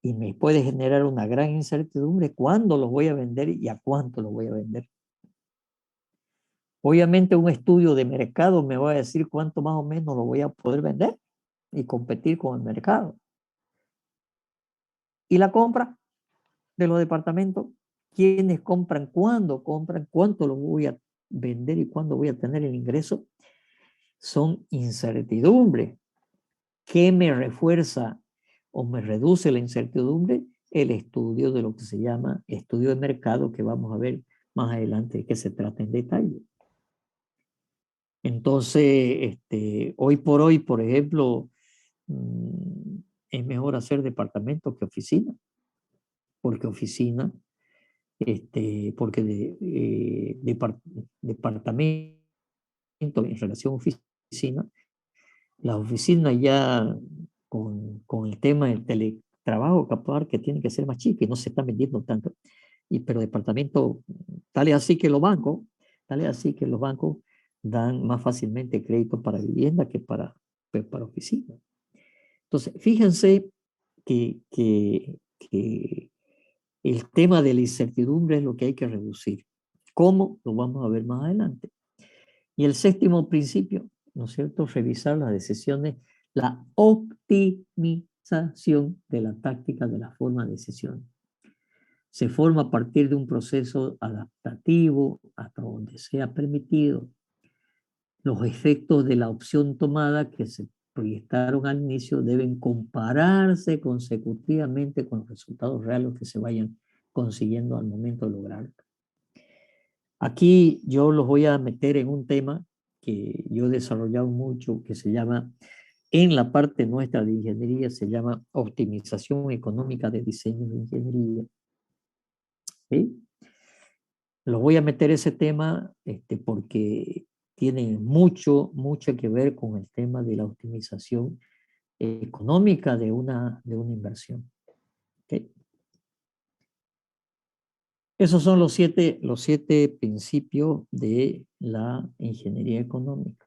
D: y me puede generar una gran incertidumbre, cuándo los voy a vender y a cuánto los voy a vender. Obviamente un estudio de mercado me va a decir cuánto más o menos lo voy a poder vender y competir con el mercado. Y la compra de los departamentos, quiénes compran, cuándo compran, cuánto lo voy a vender y cuándo voy a tener el ingreso, son incertidumbres. ¿Qué me refuerza o me reduce la incertidumbre? El estudio de lo que se llama estudio de mercado, que vamos a ver más adelante de qué se trata en detalle. Entonces, hoy por hoy, por ejemplo, es mejor hacer departamento que oficina, porque oficina, porque departamento en relación a oficina, la oficina ya con el tema del teletrabajo, capaz que tiene que ser más chica y no se están vendiendo tanto. Pero departamento, tal es así que los bancos dan más fácilmente crédito para vivienda que para oficina. Entonces, fíjense que el tema de la incertidumbre es lo que hay que reducir. ¿Cómo? Lo vamos a ver más adelante. Y el séptimo principio, ¿no es cierto? Revisar las decisiones, la optimización de la táctica de la forma de decisión. Se forma a partir de un proceso adaptativo hasta donde sea permitido. Los efectos de la opción tomada que se proyectaron al inicio deben compararse consecutivamente con los resultados reales que se vayan consiguiendo al momento de lograrlo. Aquí yo los voy a meter en un tema que yo he desarrollado mucho, que se llama, en la parte nuestra de ingeniería, se llama optimización económica de diseño de ingeniería. ¿Sí? Los voy a meter ese tema porque tiene mucho que ver con el tema de la optimización económica de una inversión. ¿Okay? Esos son los siete principios de la ingeniería económica.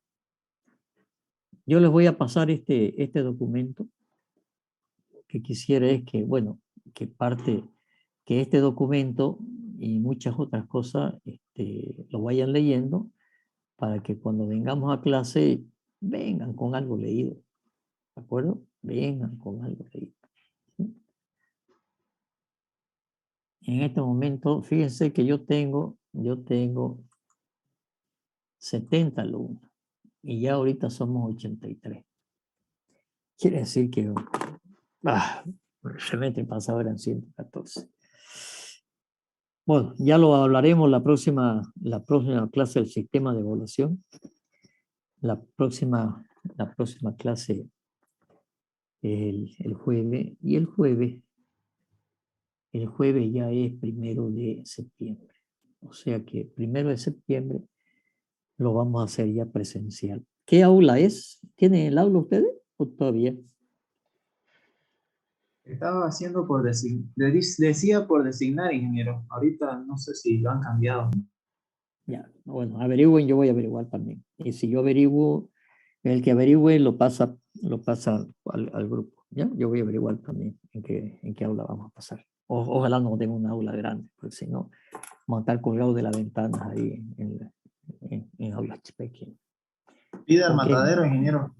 D: Yo les voy a pasar este documento. Que quisiera es que, bueno, que este documento y muchas otras cosas lo vayan leyendo para que cuando vengamos a clase vengan con algo leído. ¿De acuerdo? Vengan con algo leído. ¿Sí? En este momento, fíjense que yo tengo 70 alumnos y ya ahorita somos 83. Quiere decir que el semestre pasado eran 114. Bueno, ya lo hablaremos la próxima clase del sistema de evaluación. La próxima clase el jueves. Y el jueves ya es 1 de septiembre. O sea que 1 de septiembre lo vamos a hacer ya presencial. ¿Qué aula es? ¿Tienen el aula ustedes o todavía?
H: Estaba haciendo por decía por designar, ingeniero. Ahorita no sé si lo han cambiado.
D: Ya, bueno, averigüen, yo voy a averiguar también. Y si yo averiguo, el que averigüe lo pasa al grupo. ¿Ya? Yo voy a averiguar también en qué aula vamos a pasar. Ojalá no den una aula grande, porque si no, vamos a estar colgados de la ventana ahí en aulas pequeñas.
H: Pide al matadero, ingeniero.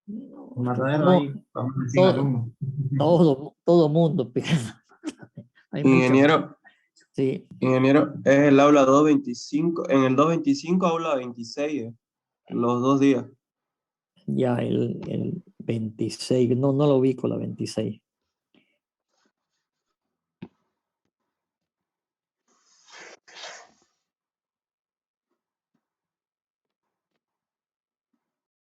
H: El matadero ahí, vamos a decir alumno.
D: Todo mundo pide.
G: Ingeniero,
D: sí.
G: Ingeniero, es el aula 225, en el 225 aula 26. Los 2 días.
D: Ya el 26, no lo ubico la 26.